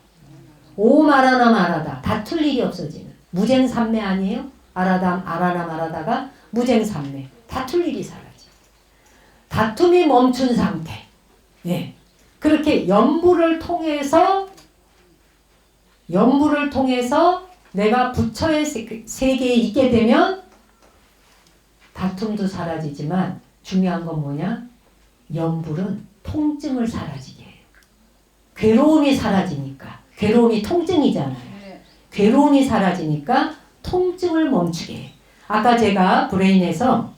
오 말하나 말하다. 다툴 일이 없어지는. 무쟁삼매 아니에요? 알아나 말하다가 무쟁삼매. 다툴 일이 사라져. 다툼이 멈춘 상태. 예. 그렇게 연불을 통해서 내가 부처의 세계에 있게 되면 다툼도 사라지지만 중요한 건 뭐냐? 염불은 통증을 사라지게 해요. 괴로움이 사라지니까. 괴로움이 통증이잖아요. 괴로움이 사라지니까 통증을 멈추게 해요. 아까 제가 브레인에서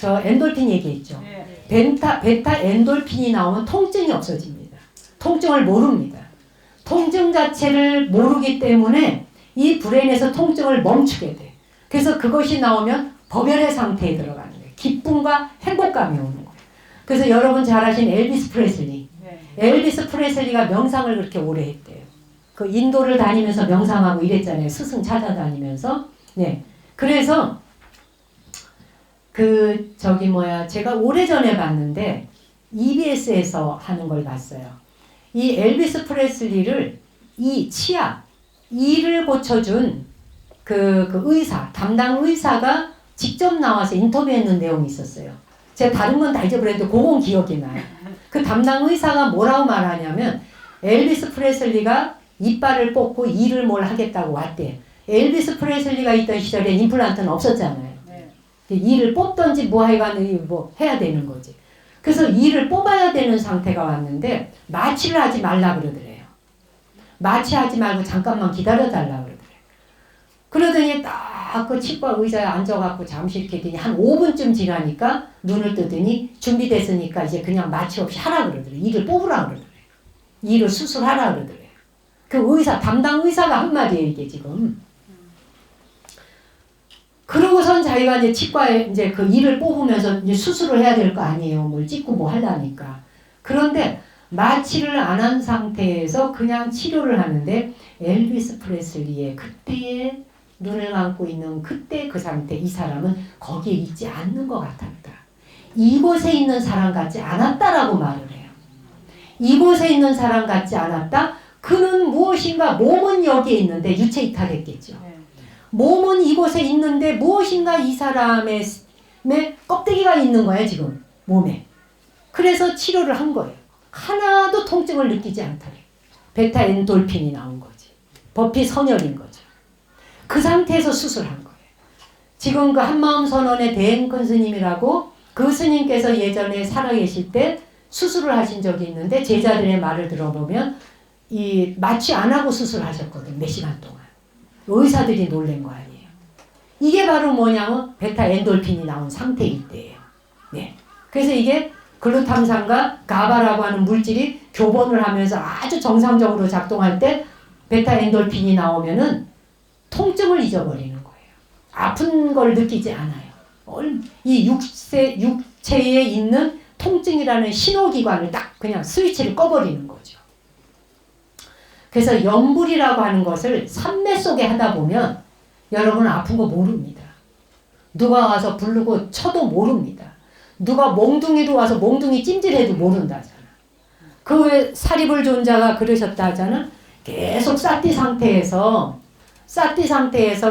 저 엔돌핀 얘기했죠. 베타 엔돌핀이 나오면 통증이 없어집니다. 통증을 모릅니다. 통증 자체를 모르기 때문에 이 브레인에서 통증을 멈추게 돼. 그래서 그것이 나오면 법열의 상태에 들어가는 거예요. 기쁨과 행복감이 오는 거예요. 그래서 여러분 잘 아신 엘비스 프레슬리. 엘비스 프레슬리가 명상을 그렇게 오래 했대요. 그 인도를 다니면서 명상하고 이랬잖아요. 스승 찾아다니면서. 네. 그래서 제가 오래전에 봤는데 EBS에서 하는 걸 봤어요. 이 엘비스 프레슬리를 이를 고쳐준 그 의사, 담당 의사가 직접 나와서 인터뷰했는 내용이 있었어요. 제가 다른 건 다 잊어버렸는데 그건 기억이 나요. 그 담당 의사가 뭐라고 말하냐면 엘비스 프레슬리가 이빨을 뽑고 이를 뭘 하겠다고 왔대. 엘비스 프레슬리가 있던 시절에 임플란트는 없었잖아요. 이를 뽑던지 뭐 하여간 뭐 해야 되는 거지. 그래서 이를 뽑아야 되는 상태가 왔는데 마취를 하지 말라 그러더래요. 마취하지 말고 잠깐만 기다려달라 그러더래요. 그러더니 딱 그 치과 의자에 앉아갖고 잠시 이렇게 되니 한 5분쯤 지나니까 눈을 뜨더니 준비됐으니까 이제 그냥 마취 없이 하라 그러더래요. 이를 뽑으라 그러더래요. 이를 수술하라 그러더래요. 그 의사, 담당 의사가 한 말이에요, 이게 지금. 그러고선 자기가 이제 치과에 이제 그 이를 뽑으면서 이제 수술을 해야 될 거 아니에요. 뭘 찍고 뭐 하려니까. 그런데 마취를 안 한 상태에서 그냥 치료를 하는데 엘비스 프레슬리의 그때의 눈을 감고 있는 그때 그 상태, 이 사람은 거기에 있지 않는 것 같았다. 이곳에 있는 사람 같지 않았다라고 말을 해요. 이곳에 있는 사람 같지 않았다. 그는 무엇인가, 몸은 여기에 있는데 유체 이탈했겠죠. 몸은 이곳에 있는데 무엇인가 이 사람의 껍데기가 있는 거야 지금 몸에. 그래서 치료를 한 거예요. 하나도 통증을 느끼지 않다래. 베타 엔돌핀이 나온 거지. 버피 선열인 거죠. 그 상태에서 수술한 거예요. 지금 그 한마음 선언의 대행큰 스님이라고 그 스님께서 예전에 살아계실 때 수술을 하신 적이 있는데 제자들의 말을 들어보면 이 마취 안 하고 수술하셨거든. 몇 시간 동안. 의사들이 놀란 거 아니에요. 이게 바로 뭐냐면 베타 엔돌핀이 나온 상태일 때예요. 네. 그래서 이게 글루탐산과 가바라고 하는 물질이 교본을 하면서 아주 정상적으로 작동할 때 베타 엔돌핀이 나오면은 통증을 잊어버리는 거예요. 아픈 걸 느끼지 않아요. 이 육체에 있는 통증이라는 신호기관을 딱 그냥 스위치를 꺼버리는 거죠. 그래서 염불이라고 하는 것을 산매 속에 하다 보면 여러분은 아픈 거 모릅니다. 누가 와서 부르고 쳐도 모릅니다. 누가 몽둥이로 와서 몽둥이 찜질해도 모른다잖아. 그 왜 사리불 존자가 그러셨다 하잖아. 계속 사티 상태에서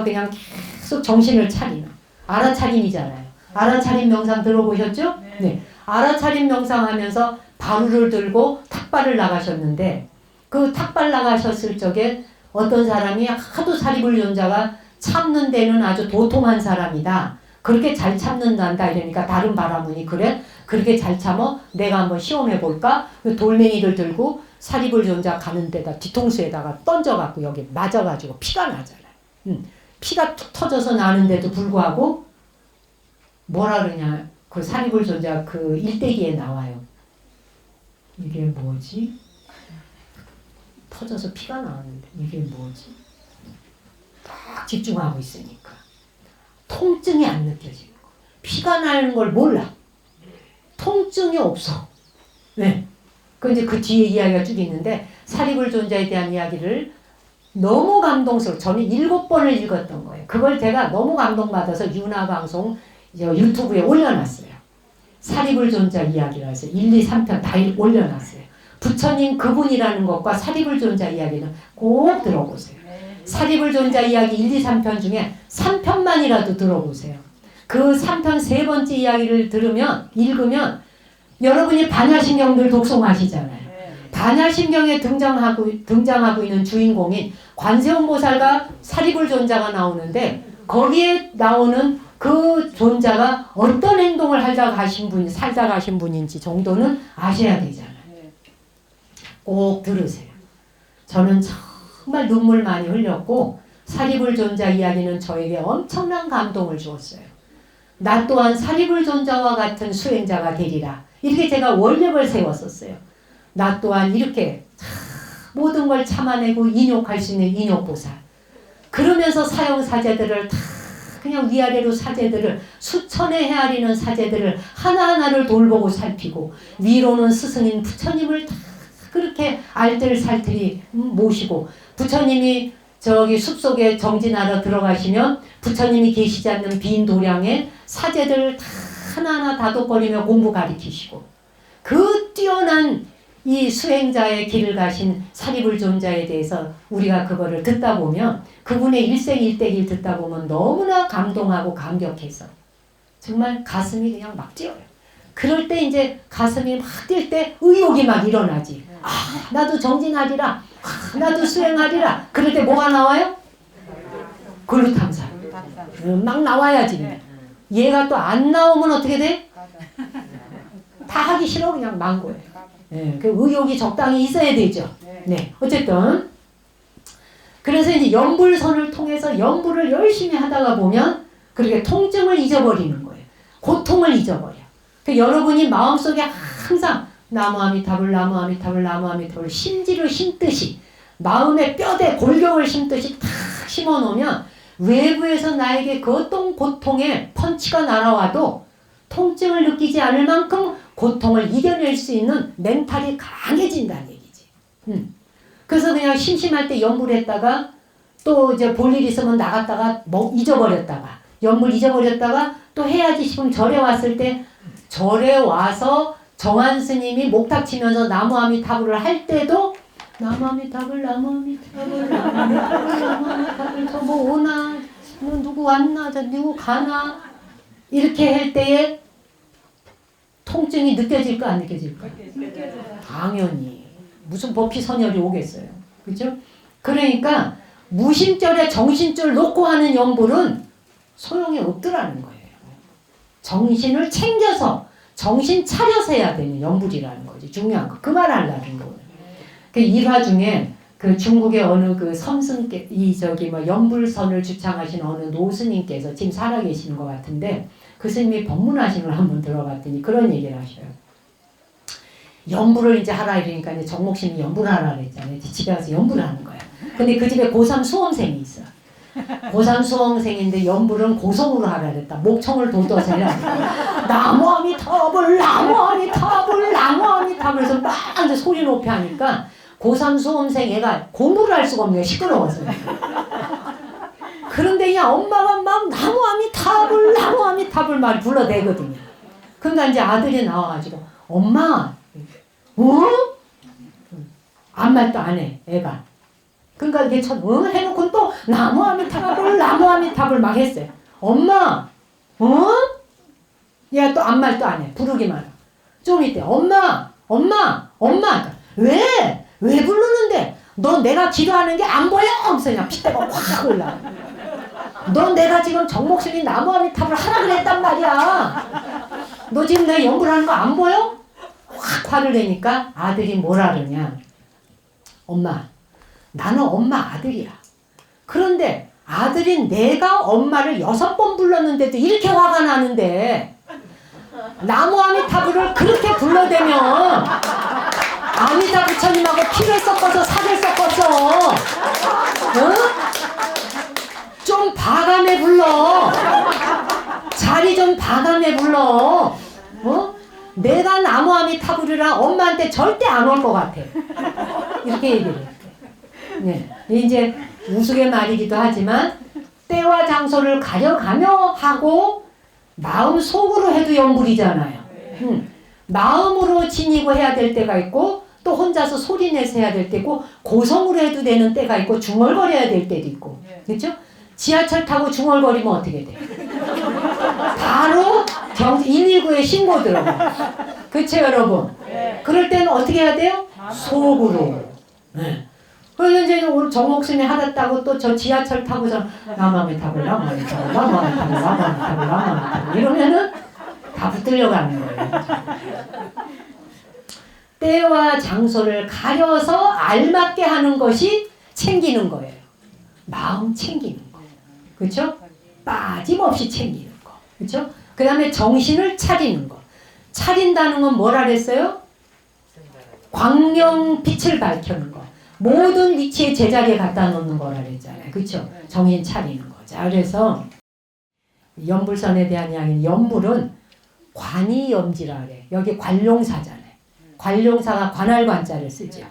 그냥 계속 정신을 차리는 알아차림이잖아요. 알아차림 명상 들어보셨죠? 네. 알아차림 명상하면서 바루를 들고 탁발을 나가셨는데 그 탁발 나가셨을 적에 어떤 사람이 하도 사리불 존자가 참는 데는 아주 도통한 사람이다. 그렇게 잘 참는단다 이러니까 다른 바라문이 그래? 그렇게 잘 참어? 내가 한번 시험해볼까? 돌멩이를 들고 사리불 존자 가는 데다 뒤통수에다가 던져갖고 여기 맞아가지고 피가 나잖아요. 피가 툭 터져서 나는데도 불구하고 뭐라 그러냐. 그 사리불 존자 그 일대기에 나와요. 이게 뭐지? 터져서 피가 나왔는데 이게 뭐지? 딱 집중하고 있으니까 통증이 안 느껴지는 거. 피가 나는 걸 몰라. 통증이 없어. 네. 그 이제 그 뒤에 이야기가 쭉 있는데 사리불 존자에 대한 이야기를 너무 감동스러워. 저는 7번을 읽었던 거예요. 그걸 제가 너무 감동받아서 윤화방송 유튜브에 올려놨어요. 사리불 존자 이야기라서 1, 2, 3편 다 올려놨어요. 부처님 그분이라는 것과 사리불 존자 이야기는 꼭 들어보세요. 사리불 존자 이야기 1, 2, 3편 중에 3편만이라도 들어보세요. 그 3편 세 번째 이야기를 읽으면 여러분이 반야신경들 독송하시잖아요. 반야신경에 등장하고 있는 주인공인 관세음보살과 사리불 존자가 나오는데 거기에 나오는 그 존자가 어떤 행동을 살다 가신 분인지 정도는 아셔야 되잖아요. 꼭 들으세요. 저는 정말 눈물 많이 흘렸고 사리불 존자 이야기는 저에게 엄청난 감동을 주었어요. 나 또한 사리불 존자와 같은 수행자가 되리라. 이렇게 제가 원력을 세웠었어요. 나 또한 이렇게 모든 걸 참아내고 인욕할 수 있는 인욕보살. 그러면서 사형사제들을 다 그냥 위아래로 사제들을 수천에 헤아리는 사제들을 하나하나를 돌보고 살피고 위로는 스승인 부처님을 다 그렇게 알뜰살뜰히 모시고 부처님이 저기 숲속에 정진하러 들어가시면 부처님이 계시지 않는 빈 도량에 사제들 다 하나하나 다독거리며 공부 가르치시고 그 뛰어난 이 수행자의 길을 가신 사리불 존자에 대해서 우리가 그거를 듣다 보면 그분의 일생일대길 듣다 보면 너무나 감동하고 감격해서 정말 가슴이 그냥 막 뛰어요. 그럴 때 이제 가슴이 막 뛸 때 의욕이 막 일어나지. 아, 나도 정진하리라. 아, 나도 수행하리라. 그럴 때 뭐가 나와요? 글루탐산. 막 나와야지. 얘가 또 안 나오면 어떻게 돼? 다 하기 싫어 그냥 만 거예요. 네, 그 의욕이 적당히 있어야 되죠. 네, 어쨌든 그래서 이제 연불선을 통해서 연불을 열심히 하다가 보면 그렇게 통증을 잊어버리는 거예요. 고통을 잊어버려. 그 여러분이 마음속에 항상 나무아미타불 나무아미타불 나무아미타불 심지를 심듯이 마음의 뼈대 골격을 심듯이 탁 심어놓으면 외부에서 나에게 그 어떤 고통의 펀치가 날아와도 통증을 느끼지 않을 만큼 고통을 이겨낼 수 있는 멘탈이 강해진다는 얘기지. 그래서 그냥 심심할 때 연불했다가 또 이제 볼 일 있으면 나갔다가 뭐 잊어버렸다가 연불 잊어버렸다가 또 해야지 싶으면 절에 왔을 때 절에 와서 정한 스님이 목탁치면서 나무아미타불을 할 때도 나무아미타불 나무아미타불 나무아미타불 저 뭐 오나 누구 왔나 저 누구 가나 이렇게 할 때에 통증이 느껴질까 안 느껴질까? 당연히 무슨 법피선열이 오겠어요. 그죠? 그러니까 무심결에 정신줄 놓고 하는 연불은 소용이 없더라는 거예요. 정신을 챙겨서 정신 차려서 해야 되는 연불이라는 거지. 중요한 거. 그 말 하려는 거예요. 그 일화 중에 그 중국의 어느 그 선승께 이 저기 뭐 연불선을 주창하신 어느 노스님께서 지금 살아계시는 것 같은데 그 스님이 법문하신 걸 한번 들어봤더니 그런 얘기를 하셔요. 연불을 이제 하라 이러니까 이제 정목심이 연불하라 그랬잖아요. 집에 가서 연불을 하는 거야. 근데 그 집에 고3 수험생이 있어. 고3 수험생인데 연불은 고성으로 하라 그랬다. 목청을 돋워서 해라. 나무아미타불 나무아미타불 나무아미타불 그래서 막 이제 소리 높이 하니까 고3 수험생 애가 공부를 할 수가 없네요. 시끄러워서. 그런데 그냥 엄마가 막 나무아미타불 나무아미타불 말 불러대거든요. 그러니까 이제 아들이 나와가지고 엄마 어? 아무 말도 안 해 애가. 그러니까 이게 해놓고 또 나무아미타불 나무아미타불 막 했어요. 엄마 어? 얘가 또 아무 말도 안 해. 부르기만 해. 좀 이때 엄마 왜 부르는데 너 내가 기도하는 게 안 보여? 하면서 그냥 핏대가 확 올라. 너 내가 지금 정목심이 나무아미타불 하라 그랬단 말이야. 너 지금 내 연불하는 거 안 보여? 확 화를 내니까 아들이 뭐라 그러냐. 엄마 나는 엄마 아들이야. 그런데 아들인 내가 엄마를 6번 불렀는데도 이렇게 화가 나는데 나무아미타불을 그렇게 불러대면 아미타 부처님하고 피를 섞어서 살을 섞어서 어? 좀 봐감해 불러. 자리 좀 봐감해 불러. 어? 내가 나무아미타불이라 엄마한테 절대 안 올 것 같아. 이렇게 얘기를 했대. 네. 이제 우스갯말이기도 하지만 때와 장소를 가려가며 하고 마음 속으로 해도 연불이잖아요. 마음으로 지니고 해야 될 때가 있고 또 혼자서 소리내서 해야 될 때 있고 고성으로 해도 되는 때가 있고 중얼거려야 될 때도 있고 그렇죠? 지하철 타고 중얼거리면 어떻게 돼? 바로 119에 신고 들어가. 그렇죠 여러분? 그럴 때는 어떻게 해야 돼요? 속으로. 네. 그래서 이제 오늘 정옥순이 하랬다고 또 저 지하철 타고서 라마면 타고 라마면 타고 라마면 타고 라마면 타고 라마면 타고 이러면은 다 붙들려고 하는 거예요. 때와 장소를 가려서 알맞게 하는 것이 챙기는 거예요. 마음 챙기는 거. 그렇죠? 빠짐없이 챙기는 거. 그렇죠? 그 다음에 정신을 차리는 거. 차린다는 건 뭐라 그랬어요? 광명 빛을 밝히는 거. 모든 위치에 제자리에 갖다 놓는 거라 그랬잖아요. 그렇죠? 정신 차리는 거. 자, 그래서 연불선에 대한 이야기는 연불은 관이염지라 그래. 여기 관룡사잖아요. 관룡사가 관할관자를 쓰죠.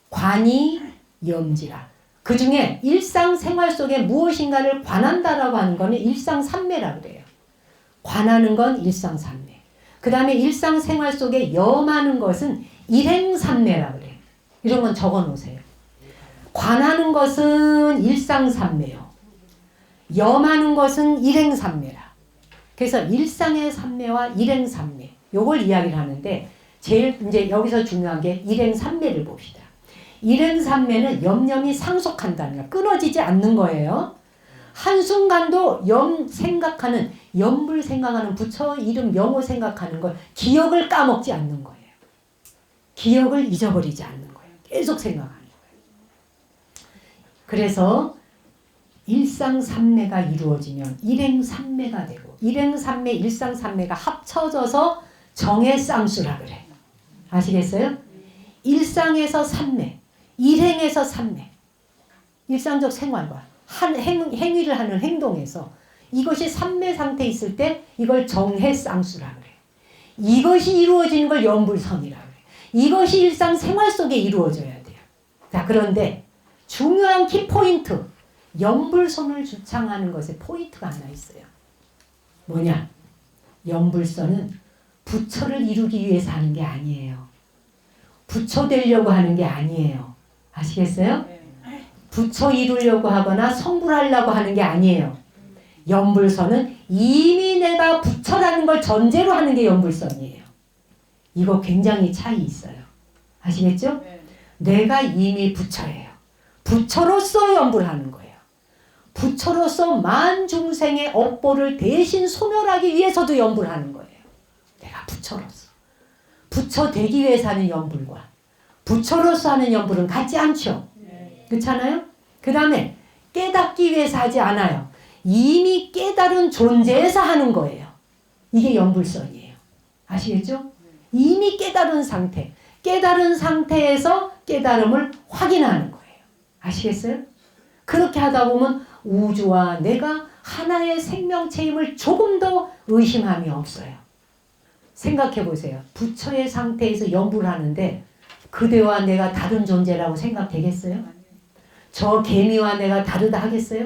관이염지라. 그 중에 일상생활 속에 무엇인가를 관한다라고 하는 거는 일상산매라 그래요. 관하는 건 일상산매. 그 다음에 일상생활 속에 염하는 것은 일행산매라 그래요. 이런 건 적어 놓으세요. 관하는 것은 일상산매요. 염하는 것은 일행산매라. 그래서 일상의 산매와 일행산매 요걸 이야기를 하는데 제일 이제 여기서 중요한 게 일행산매를 봅시다. 일행산매는 염념이 상속한다는 거야. 끊어지지 않는 거예요. 한순간도 생각하는 염불 생각하는 부처 이름 명호 생각하는 걸 기억을 까먹지 않는 거예요. 기억을 잊어버리지 않는 거예요. 계속 생각하는 거예요. 그래서 일상산매가 이루어지면 일행산매가 되고 일행산매, 일상산매가 합쳐져서 정해쌍수라 그래. 아시겠어요? 일상에서 산매, 일행에서 산매. 일상적 생활과 행위를 하는 행동에서 이것이 산매 상태에 있을 때 이걸 정해쌍수라 그래. 이것이 이루어지는 걸 연불선이라 그래. 이것이 일상생활 속에 이루어져야 돼요. 자, 그런데 중요한 키포인트. 연불선을 주창하는 것에 포인트가 하나 있어요. 뭐냐? 연불선은 부처를 이루기 위해서 하는 게 아니에요. 부처 되려고 하는 게 아니에요. 아시겠어요? 부처 이루려고 하거나 성불하려고 하는 게 아니에요. 연불선은 이미 내가 부처라는 걸 전제로 하는 게 연불선이에요. 이거 굉장히 차이 있어요. 아시겠죠? 내가 이미 부처예요. 부처로서 연불하는 거예요. 부처로서 만중생의 업보를 대신 소멸하기 위해서도 연불하는 거예요. 내가 부처로서. 부처 되기 위해서 하는 연불과 부처로서 하는 연불은 같지 않죠? 그렇잖아요? 그 다음에 깨닫기 위해서 하지 않아요. 이미 깨달은 존재에서 하는 거예요. 이게 연불선이에요. 아시겠죠? 이미 깨달은 상태. 깨달은 상태에서 깨달음을 확인하는 거예요. 아시겠어요? 그렇게 하다 보면 우주와 내가 하나의 생명체임을 조금 더 의심함이 없어요. 생각해 보세요. 부처의 상태에서 연불을 하는데 그대와 내가 다른 존재라고 생각되겠어요? 저 개미와 내가 다르다 하겠어요?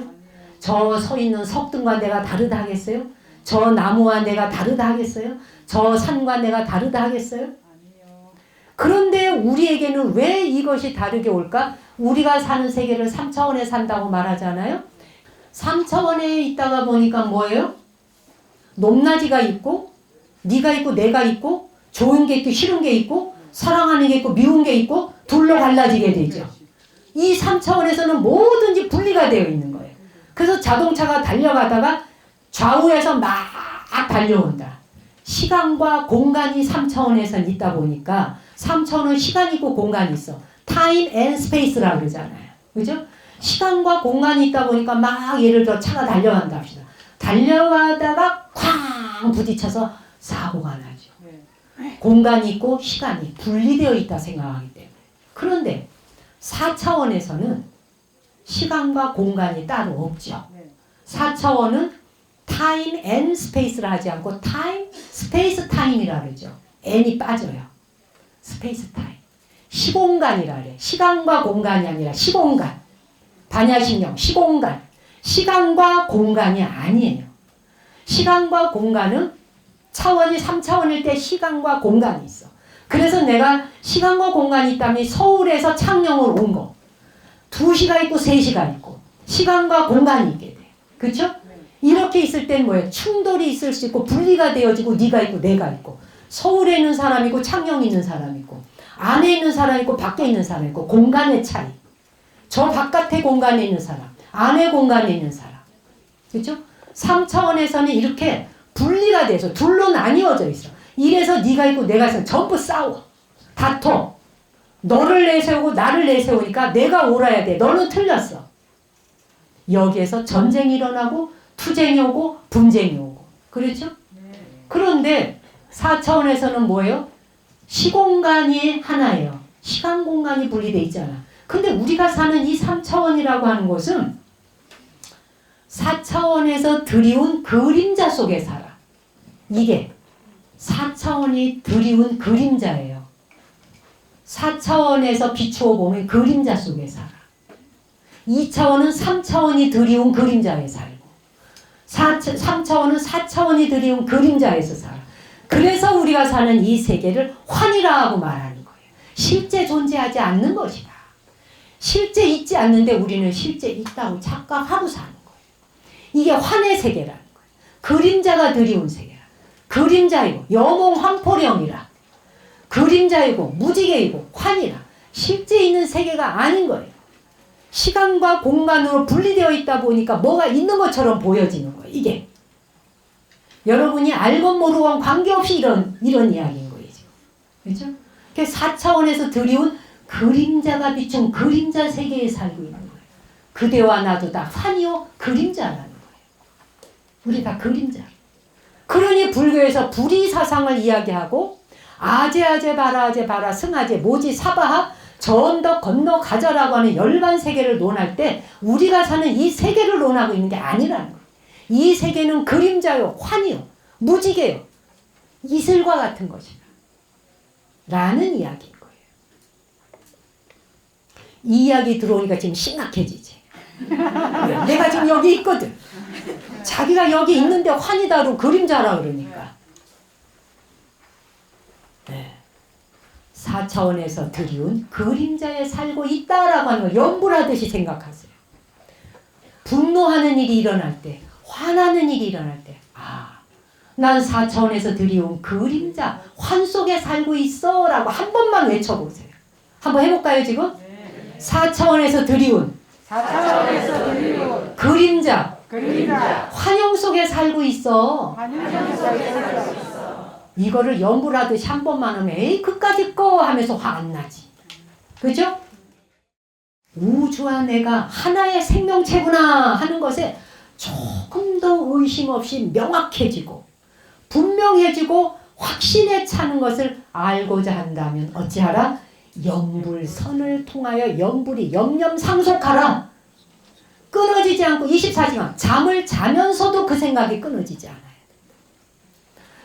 저 서 있는 석등과 내가 다르다 하겠어요? 저 나무와 내가 다르다 하겠어요? 저 산과 내가 다르다 하겠어요? 그런데 우리에게는 왜 이것이 다르게 올까? 우리가 사는 세계를 3차원에 산다고 말하잖아요. 3차원에 있다가 보니까 뭐예요? 높낮이가 있고 네가 있고 내가 있고 좋은 게 있고 싫은 게 있고 사랑하는 게 있고 미운 게 있고 둘로 갈라지게 되죠. 이 3차원에서는 뭐든지 분리가 되어 있는 거예요. 그래서 자동차가 달려가다가 좌우에서 막 달려온다. 시간과 공간이 3차원에서 있다 보니까 3차원은 시간이 있고 공간이 있어. Time and Space라고 그러잖아요. 그죠? 시간과 공간이 있다 보니까 막 예를 들어 차가 달려간다 합시다. 달려가다가 쾅 부딪혀서 사고가 나죠. 공간이 있고 시간이 분리되어 있다 생각하기 때문에. 그런데 4차원에서는 시간과 공간이 따로 없죠. 4차원은 Time and Space를 하지 않고 Time, Space, Time이라 그러죠. N이 빠져요. Space, Time. 시공간이라 그래. 시간과 공간이 아니라 시공간. 반야신경, 시공간. 시간과 공간이 아니에요. 시간과 공간은 차원이 3차원일 때 시간과 공간이 있어. 그래서 내가 시간과 공간이 있다면 서울에서 창녕으로 온 거. 2시가 있고 3시가 있고 시간과 공간이 있게 돼. 그렇죠? 이렇게 있을 땐 뭐예요? 충돌이 있을 수 있고 분리가 되어지고 네가 있고 내가 있고 서울에 있는 사람이 있고 창녕에 있는 사람이 있고 안에 있는 사람이 있고 밖에 있는 사람이 있고 공간의 차이. 저 바깥의 공간에 있는 사람, 안의 공간에 있는 사람. 그렇죠? 3차원에서는 이렇게 분리가 돼서 둘로 나뉘어져 있어. 이래서 네가 있고 내가 있어. 전부 싸워. 다퉈. 너를 내세우고 나를 내세우니까 내가 옳아야 돼. 너는 틀렸어. 여기에서 전쟁이 일어나고 투쟁이 오고 분쟁이 오고. 그렇죠? 그런데 4차원에서는 뭐예요? 시공간이 하나예요. 시간 공간이 분리돼 있잖아. 근데 우리가 사는 이 3차원이라고 하는 곳은 4차원에서 드리운 그림자 속에 살아. 이게 4차원이 드리운 그림자예요. 4차원에서 비추어 보면 그림자 속에 살아. 2차원은 3차원이 드리운 그림자에 살고 3차원은 4차원이 드리운 그림자에서 살아. 그래서 우리가 사는 이 세계를 환이라고 말하는 거예요. 실제 존재하지 않는 것이다. 실제 있지 않는데 우리는 실제 있다고 착각하고 사는 거예요. 이게 환의 세계라는 거예요. 그림자가 드리운 세계라. 그림자이고 영웅황포령이라. 그림자이고 무지개이고 환이라. 실제 있는 세계가 아닌 거예요. 시간과 공간으로 분리되어 있다 보니까 뭐가 있는 것처럼 보여지는 거예요. 이게. 여러분이 알건 모르건 관계없이 이런 이야기인 거예요. 그렇죠? 그래서 4차원에서 드리운 그림자가 비춘 그림자 세계에 살고 있는 거예요. 그대와 나도 다 환이요 그림자라는 거예요. 우리 다 그림자. 그러니 불교에서 불이 사상을 이야기하고 아제 바라 승아제 모지 사바하 전덕 건너 가자라고 하는 열반 세계를 논할 때 우리가 사는 이 세계를 논하고 있는 게 아니라는 거예요. 이 세계는 그림자요 환이요 무지개요 이슬과 같은 것이다 라는 이야기인 거예요. 이 이야기 들어오니까 지금 심각해지지. 내가 지금 여기 있거든. 자기가 여기 있는데 환이다로 그림자라 그러니까. 네. 4차원에서 드리운 그림자에 살고 있다라고 하는 걸 염불하듯이 생각하세요. 분노하는 일이 일어날 때, 화나는 일이 일어날 때, 난 4차원에서 드리운 그림자, 환 속에 살고 있어 라고 한 번만 외쳐보세요. 한번 해볼까요 지금? 4차원에서 드리운 그림자, 환영 속에 살고 있어. 이거를 염불하듯이 한 번만 하면 에이 그까짓 거 하면서 화 안 나지. 그죠? 우주와 내가 하나의 생명체구나 하는 것에 조금 더 의심 없이 명확해지고 분명해지고 확신에 차는 것을 알고자 한다면 어찌하라? 염불선을 통하여 염불이 염념상속하라. 끊어지지 않고 24시간 잠을 자면서도 그 생각이 끊어지지 않아요.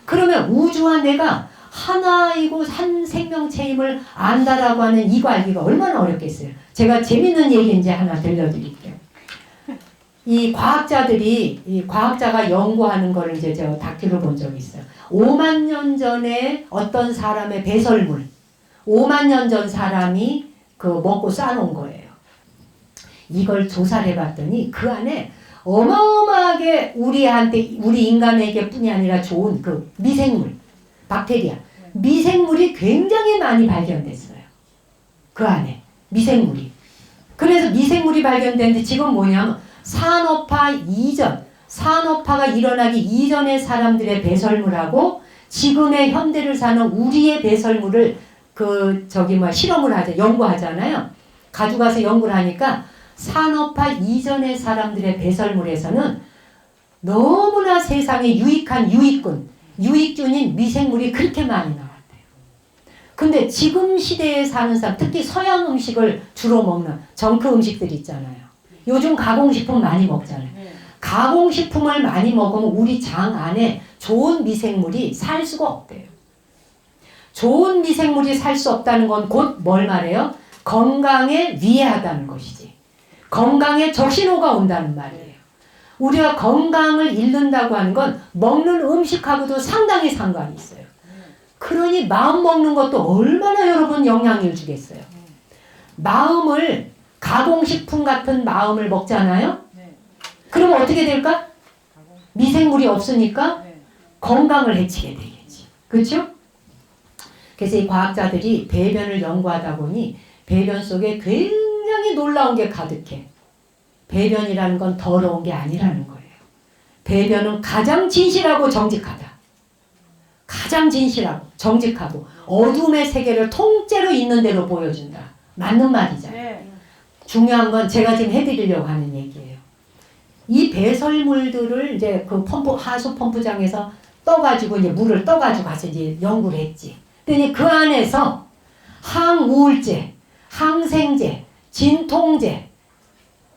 그러면 우주와 내가 하나이고 한 생명체임을 안다라고 하는 이거 알기가 얼마나 어렵겠어요. 제가 재밌는 얘기 이제 하나 들려드릴게요. 이 과학자가 연구하는 거를 이제 제가 다큐로 본 적이 있어요. 5만 년 전에 어떤 사람의 배설물, 5만 년 전 사람이 먹고 싸놓은 거예요. 이걸 조사를 해봤더니 그 안에 어마어마하게 우리 인간에게 뿐이 아니라 좋은 그 미생물, 박테리아, 미생물이 굉장히 많이 발견됐어요. 그 안에 미생물이. 그래서 미생물이 발견됐는데 지금 뭐냐면 산업화가 일어나기 이전의 사람들의 배설물하고 지금의 현대를 사는 우리의 배설물을 실험을 연구하잖아요. 가져가서 연구를 하니까 산업화 이전의 사람들의 배설물에서는 너무나 세상에 유익한 유익균인 미생물이 그렇게 많이 나왔대요. 근데 지금 시대에 사는 사람, 특히 서양 음식을 주로 먹는 정크 음식들 있잖아요. 요즘 가공식품 많이 먹잖아요. 가공식품을 많이 먹으면 우리 장 안에 좋은 미생물이 살 수가 없대요. 좋은 미생물이 살 수 없다는 건 곧 뭘 말해요? 건강에 위해하다는 것이지. 건강에 적신호가 온다는 말이에요. 우리가 건강을 잃는다고 하는 건 먹는 음식하고도 상당히 상관이 있어요. 그러니 마음 먹는 것도 얼마나 여러분 영향을 주겠어요. 마음을 가공식품 같은 마음을 먹잖아요. 그러면 어떻게 될까? 미생물이 없으니까 건강을 해치게 되겠지. 그렇죠? 그래서 이 과학자들이 배변을 연구하다 보니 배변 속에 굉장히 상당히 놀라운 게 가득해. 배변이라는 건 더러운 게 아니라는 거예요. 배변은 가장 진실하고 정직하다. 가장 진실하고 정직하고 어둠의 세계를 통째로 있는 대로 보여준다. 맞는 말이잖아요. 중요한 건 제가 지금 해드리려고 하는 얘기예요. 이 배설물들을 이제 그 펌프, 하수 펌프장에서 떠가지고 이제 물을 떠가지고 가서 이제 연구를 했지. 그랬더니 그 안에서 항우울제, 항생제, 진통제,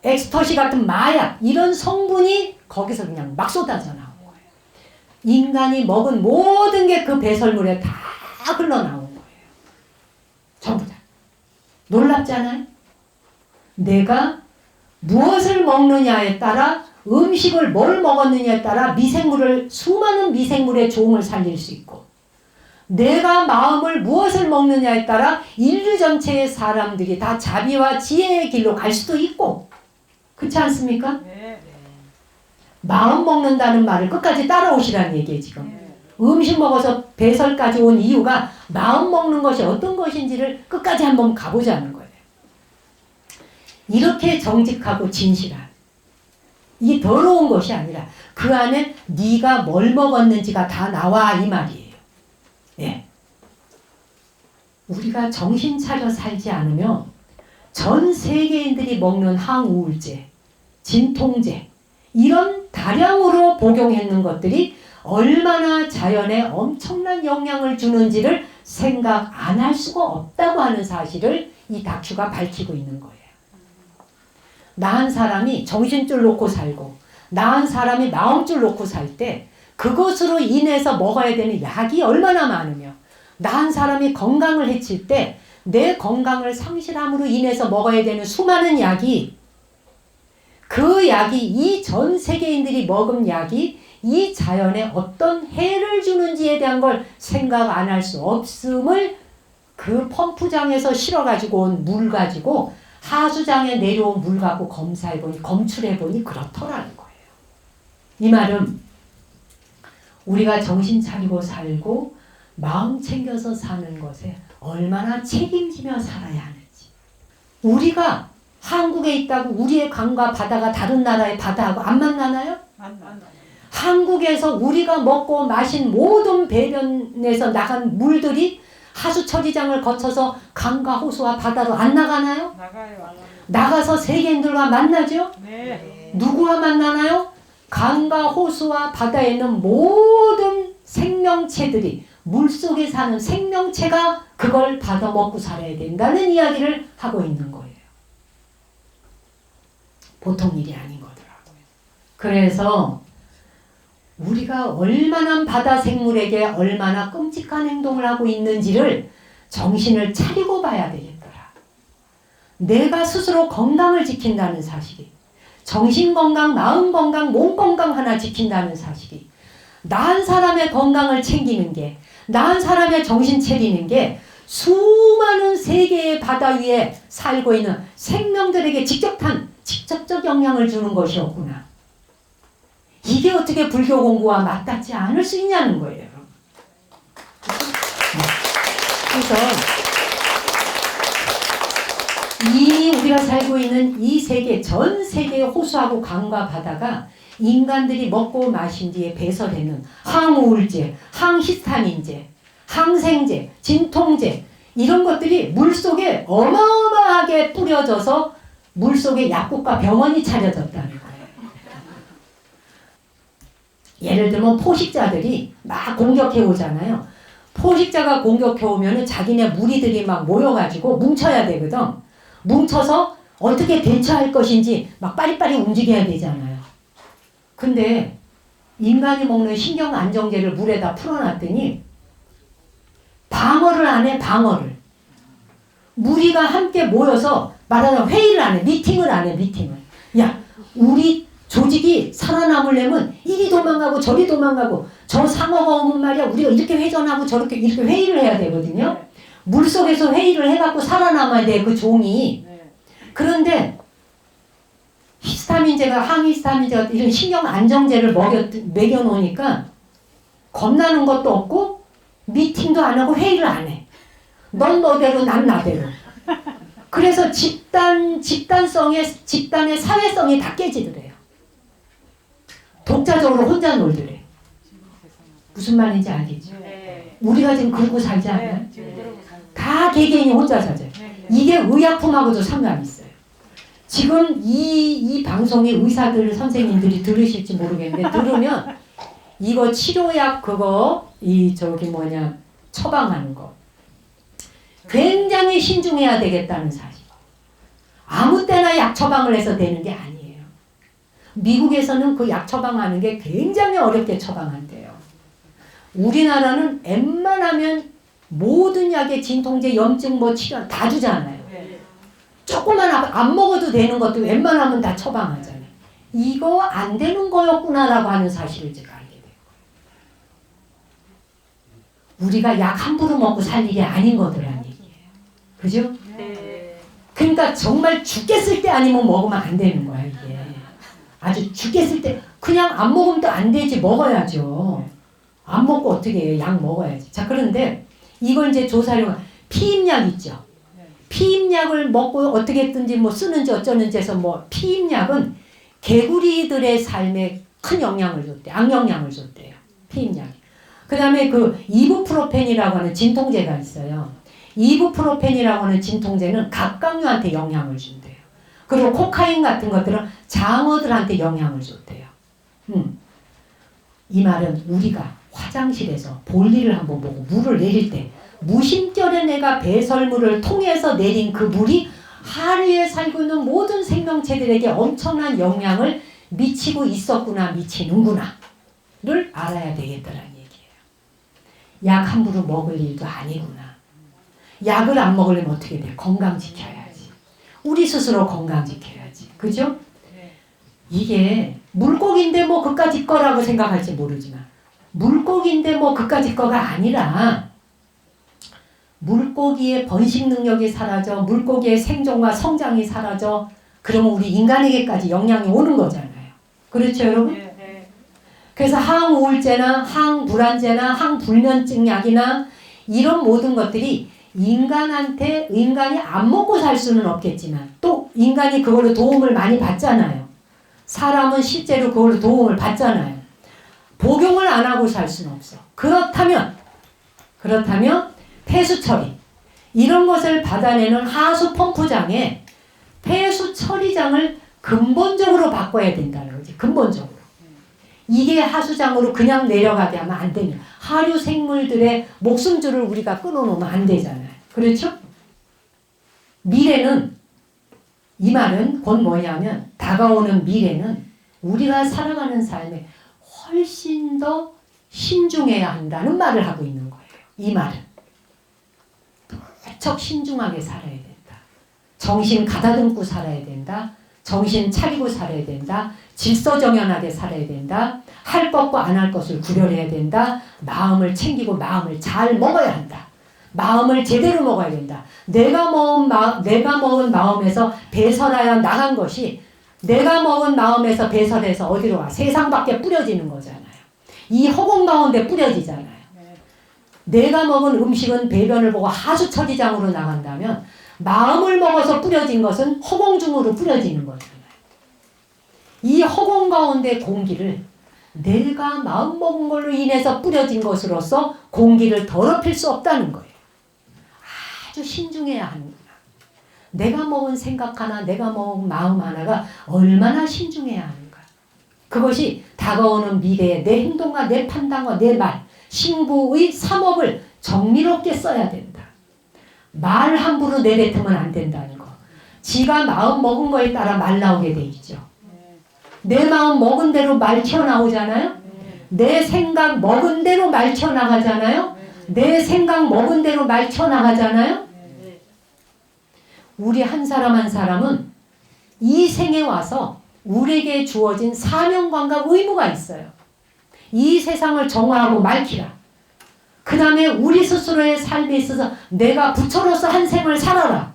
엑스터시 같은 마약 이런 성분이 거기서 그냥 막 쏟아져 나온 거예요. 인간이 먹은 모든 게 그 배설물에 다 흘러나온 거예요. 전부 다. 놀랍잖아요. 내가 무엇을 먹느냐에 따라 음식을 뭘 먹었느냐에 따라 미생물을 수많은 미생물의 종을 살릴 수 있고 내가 마음을 무엇을 먹느냐에 따라 인류 전체의 사람들이 다 자비와 지혜의 길로 갈 수도 있고 그렇지 않습니까? 네. 마음 먹는다는 말을 끝까지 따라오시라는 얘기예요 지금. 음식 먹어서 배설까지 온 이유가 마음 먹는 것이 어떤 것인지를 끝까지 한번 가보자는 거예요. 이렇게 정직하고 진실한 이게 더러운 것이 아니라 그 안에 네가 뭘 먹었는지가 다 나와 이 말이에요. 예. 우리가 정신 차려 살지 않으면 전 세계인들이 먹는 항우울제, 진통제 이런 다량으로 복용했는 것들이 얼마나 자연에 엄청난 영향을 주는지를 생각 안 할 수가 없다고 하는 사실을 이 다큐가 밝히고 있는 거예요. 나 한 사람이 정신줄 놓고 살고 나 한 사람이 마음줄 놓고 살 때 그것으로 인해서 먹어야 되는 약이 얼마나 많으며 나 한 사람이 건강을 해칠 때 내 건강을 상실함으로 인해서 먹어야 되는 수많은 약이 그 약이 이 전 세계인들이 먹은 약이 이 자연에 어떤 해를 주는지에 대한 걸 생각 안 할 수 없음을 그 펌프장에서 실어가지고 온 물 가지고 하수장에 내려온 물 갖고 검사해보니 검출해보니 그렇더라는 거예요. 이 말은 우리가 정신 차리고 살고 마음 챙겨서 사는 것에 얼마나 책임지며 살아야 하는지. 우리가 한국에 있다고 우리의 강과 바다가 다른 나라의 바다하고 안 만나나요? 한국에서 우리가 먹고 마신 모든 배변에서 나간 물들이 하수 처리장을 거쳐서 강과 호수와 바다로 안 나가나요? 나가요. 나가서 세계인들과 만나죠? 네. 누구와 만나나요? 강과 호수와 바다에 있는 모든 생명체들이 물속에 사는 생명체가 그걸 받아 먹고 살아야 된다는 이야기를 하고 있는 거예요. 보통 일이 아닌 거더라고요. 그래서 우리가 얼마나 바다 생물에게 얼마나 끔찍한 행동을 하고 있는지를 정신을 차리고 봐야 되겠더라. 내가 스스로 건강을 지킨다는 사실이, 정신 건강, 마음 건강, 몸 건강 하나 지킨다는 사실이, 나 한 사람의 건강을 챙기는 게, 나 한 사람의 정신 차리는 게 수많은 세계의 바다 위에 살고 있는 생명들에게 직접적 영향을 주는 것이었구나. 이게 어떻게 불교 공부와 맞닿지 않을 수 있냐는 거예요. 그래서 이 우리가 살고 있는 이 세계, 전 세계의 호수하고 강과 바다가 인간들이 먹고 마신 뒤에 배설되는 항우울제, 항히스타민제, 항생제, 진통제 이런 것들이 물속에 어마어마하게 뿌려져서 물속에 약국과 병원이 차려졌다는 거예요. 예를 들면 포식자들이 막 공격해 오잖아요. 포식자가 공격해 오면 자기네 무리들이 막 모여가지고 뭉쳐야 되거든. 뭉쳐서 어떻게 대처할 것인지 막 빠리빠리 움직여야 되잖아요. 근데 인간이 먹는 신경 안정제를 물에다 풀어놨더니 방어를 안 해, 방어를. 무리가 함께 모여서 말하자면 회의를 안 해, 미팅을 안 해, 미팅을. 야, 우리 조직이 살아남으려면 이리 도망가고 저리 도망가고 저 상어가 오면 말이야 우리가 이렇게 회전하고 저렇게 이렇게 회의를 해야 되거든요. 물속에서 회의를 해갖고 살아남아야 돼, 그 종이. 그런데 히스타민제가 항히스타민제가 이런 신경 안정제를 먹여놓으니까 겁나는 것도 없고 미팅도 안 하고 회의를 안 해. 넌 너대로 난 나대로. 그래서 집단의 사회성이 다 깨지더래요. 독자적으로 혼자 놀더래. 무슨 말인지 알겠죠? 우리가 지금 그러고 살지 않나요? 다 개개인이 혼자 살죠. 이게 의약품하고도 상관이 있어요. 지금 이 방송이 의사들 선생님들이 들으실지 모르겠는데 들으면 이거 치료약 그거 처방하는 거 굉장히 신중해야 되겠다는 사실. 아무 때나 약 처방을 해서 되는 게 아니에요. 미국에서는 그 약 처방하는 게 굉장히 어렵게 처방한대요. 우리나라는 웬만하면 모든 약에 진통제, 염증, 치료 다 주잖아요. 조금만 안 먹어도 되는 것도 웬만하면 다 처방하잖아요. 이거 안 되는 거였구나라고 하는 사실을 제가 알게 돼요. 우리가 약 함부로 먹고 살 일이 아닌 거더라는 얘기예요. 그죠? 그러니까 정말 죽겠을 때 아니면 먹으면 안 되는 거야 이게. 아주 죽겠을 때 그냥 안 먹으면 또 안 되지. 먹어야죠. 안 먹고 어떻게 해요? 약 먹어야지. 자, 그런데 이걸 이제 조사를 피임약 있죠. 피임약을 먹고 어떻게 했든지 쓰는지 어쩌는지 해서 피임약은 개구리들의 삶에 큰 영향을 줬대요. 악영향을 줬대요. 피임약이. 그 다음에 그 이부프로펜이라고 하는 진통제가 있어요. 이부프로펜이라고 하는 진통제는 갑각류한테 영향을 준대요. 그리고 코카인 같은 것들은 장어들한테 영향을 줬대요. 이 말은 우리가 화장실에서 볼일을 한번 보고 물을 내릴 때 무심결에 내가 배설물을 통해서 내린 그 물이 하류에 살고 있는 모든 생명체들에게 엄청난 영향을 미치고 있었구나, 미치는구나 를 알아야 되겠다는 얘기예요. 약 함부로 먹을 일도 아니구나. 약을 안 먹으려면 어떻게 돼요? 건강 지켜야지. 우리 스스로 건강 지켜야지. 그죠? 이게 물고기인데 그까짓 거라고 생각할지 모르지만 물고기인데 그까짓 거가 아니라 물고기의 번식 능력이 사라져, 물고기의 생존과 성장이 사라져, 그러면 우리 인간에게까지 영향이 오는 거잖아요. 그렇죠, 여러분? 그래서 항우울제나 항불안제나 항불면증 약이나 이런 모든 것들이 인간이 안 먹고 살 수는 없겠지만 또 인간이 그걸로 도움을 많이 받잖아요. 사람은 실제로 그걸로 도움을 받잖아요. 복용을 안 하고 살 수는 없어. 그렇다면 폐수 처리 이런 것을 받아내는 하수 펌프장에 폐수 처리장을 근본적으로 바꿔야 된다는 거지. 근본적으로. 이게 하수장으로 그냥 내려가게 하면 안 됩니다. 하류 생물들의 목숨줄을 우리가 끊어놓으면 안 되잖아요. 그렇죠? 미래는 이 말은 곧 뭐냐면 다가오는 미래는 우리가 살아가는 삶에 훨씬 더 신중해야 한다는 말을 하고 있는 거예요. 이 말은. 무척 신중하게 살아야 된다. 정신 가다듬고 살아야 된다. 정신 차리고 살아야 된다. 질서정연하게 살아야 된다. 할 것과 안 할 것을 구별해야 된다. 마음을 챙기고 마음을 잘 먹어야 한다. 마음을 제대로 먹어야 된다. 내가 먹은 마음에서 배설하여 나간 것이 내가 먹은 마음에서 배설해서 어디로 가? 세상 밖에 뿌려지는 거잖아요. 이 허공 가운데 뿌려지잖아요. 내가 먹은 음식은 배변을 보고 하수처리장으로 나간다면 마음을 먹어서 뿌려진 것은 허공 중으로 뿌려지는 거잖아요. 이 허공 가운데 공기를 내가 마음 먹은 걸로 인해서 뿌려진 것으로서 공기를 더럽힐 수 없다는 거예요. 아주 신중해야 하는구나. 내가 먹은 생각 하나, 내가 먹은 마음 하나가 얼마나 신중해야 하는가. 그것이 다가오는 미래에 내 행동과 내 판단과 내 말, 신부의 삼업을 정리롭게 써야 된다. 말 함부로 내뱉으면 안 된다는 거. 지가 마음 먹은 거에 따라 말 나오게 돼 있죠. 내 마음 먹은 대로 말 튀어나오잖아요. 내 생각 먹은 대로 말 튀어나가잖아요. 내 생각 먹은 대로 말 튀어나가잖아요. 우리 한 사람 한 사람은 이 생에 와서 우리에게 주어진 사명감과 의무가 있어요. 이 세상을 정화하고 맑히라. 그 다음에 우리 스스로의 삶에 있어서 내가 부처로서 한 생을 살아라.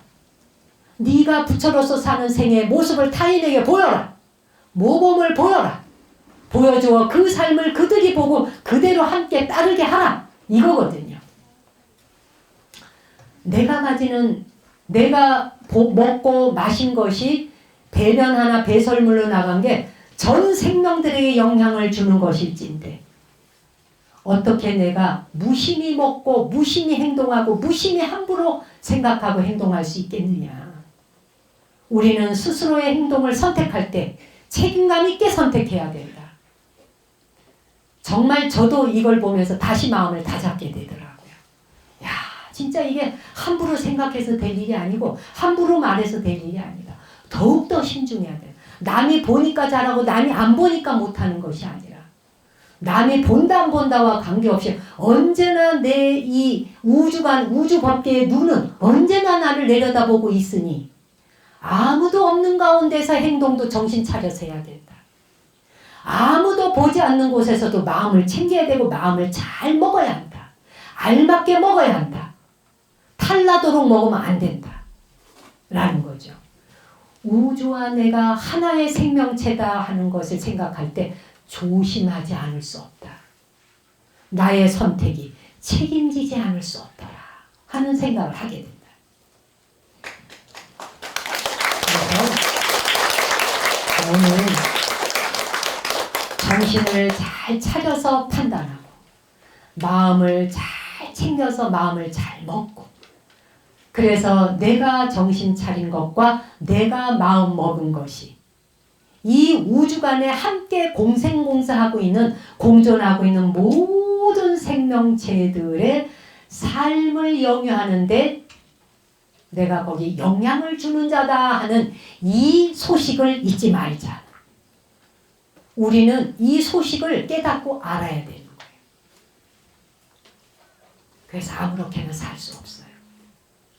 네가 부처로서 사는 생의 모습을 타인에게 보여라. 모범을 보여라. 보여주어 그 삶을 그들이 보고 그대로 함께 따르게 하라. 이거거든요. 내가 가지는 내가 먹고 마신 것이 배변 하나 배설물로 나간 게 전 생명들에게 영향을 주는 것일진데 어떻게 내가 무심히 먹고 무심히 행동하고 무심히 함부로 생각하고 행동할 수 있겠느냐. 우리는 스스로의 행동을 선택할 때 책임감 있게 선택해야 된다. 정말 저도 이걸 보면서 다시 마음을 다잡게 되더라고요. 야, 진짜 이게 함부로 생각해서 될 일이 아니고 함부로 말해서 될 일이 아니다. 더욱더 신중해야 돼요. 남이 보니까 잘하고 남이 안 보니까 못하는 것이 아니라 남이 본다 안 본다와 관계없이 언제나 내 이 우주 법계의 눈은 언제나 나를 내려다보고 있으니 아무도 없는 가운데서 행동도 정신 차려서 해야 된다. 아무도 보지 않는 곳에서도 마음을 챙겨야 되고 마음을 잘 먹어야 한다. 알맞게 먹어야 한다. 탈나도록 먹으면 안 된다. 라는 거죠. 우주와 내가 하나의 생명체다 하는 것을 생각할 때 조심하지 않을 수 없다. 나의 선택이 책임지지 않을 수 없더라 하는 생각을 하게 된다. 그래서 오늘 정신을 잘 차려서 판단하고 마음을 잘 챙겨서 마음을 잘 먹고 그래서 내가 정신 차린 것과 내가 마음 먹은 것이 이 우주간에 함께 공생공사하고 있는 공존하고 있는 모든 생명체들의 삶을 영위하는데 내가 거기 영향을 주는 자다 하는 이 소식을 잊지 말자. 우리는 이 소식을 깨닫고 알아야 되는 거예요. 그래서 아무렇게나 살 수 없어요.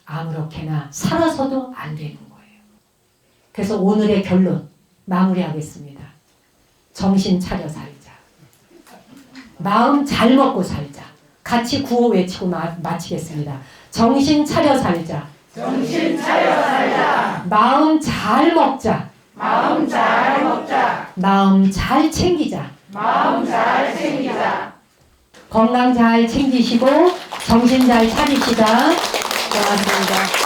아무렇게나 살아서도 안 되는 거예요. 그래서 오늘의 결론 마무리하겠습니다. 정신 차려 살자. 마음 잘 먹고 살자. 같이 구호 외치고 마치겠습니다. 정신 차려 살자. 정신 차려 살자. 마음 잘 먹자. 마음 잘 먹자. 마음 잘 챙기자. 마음 잘 챙기자. 건강 잘 챙기시고 정신 잘 차리시다. 고맙습니다.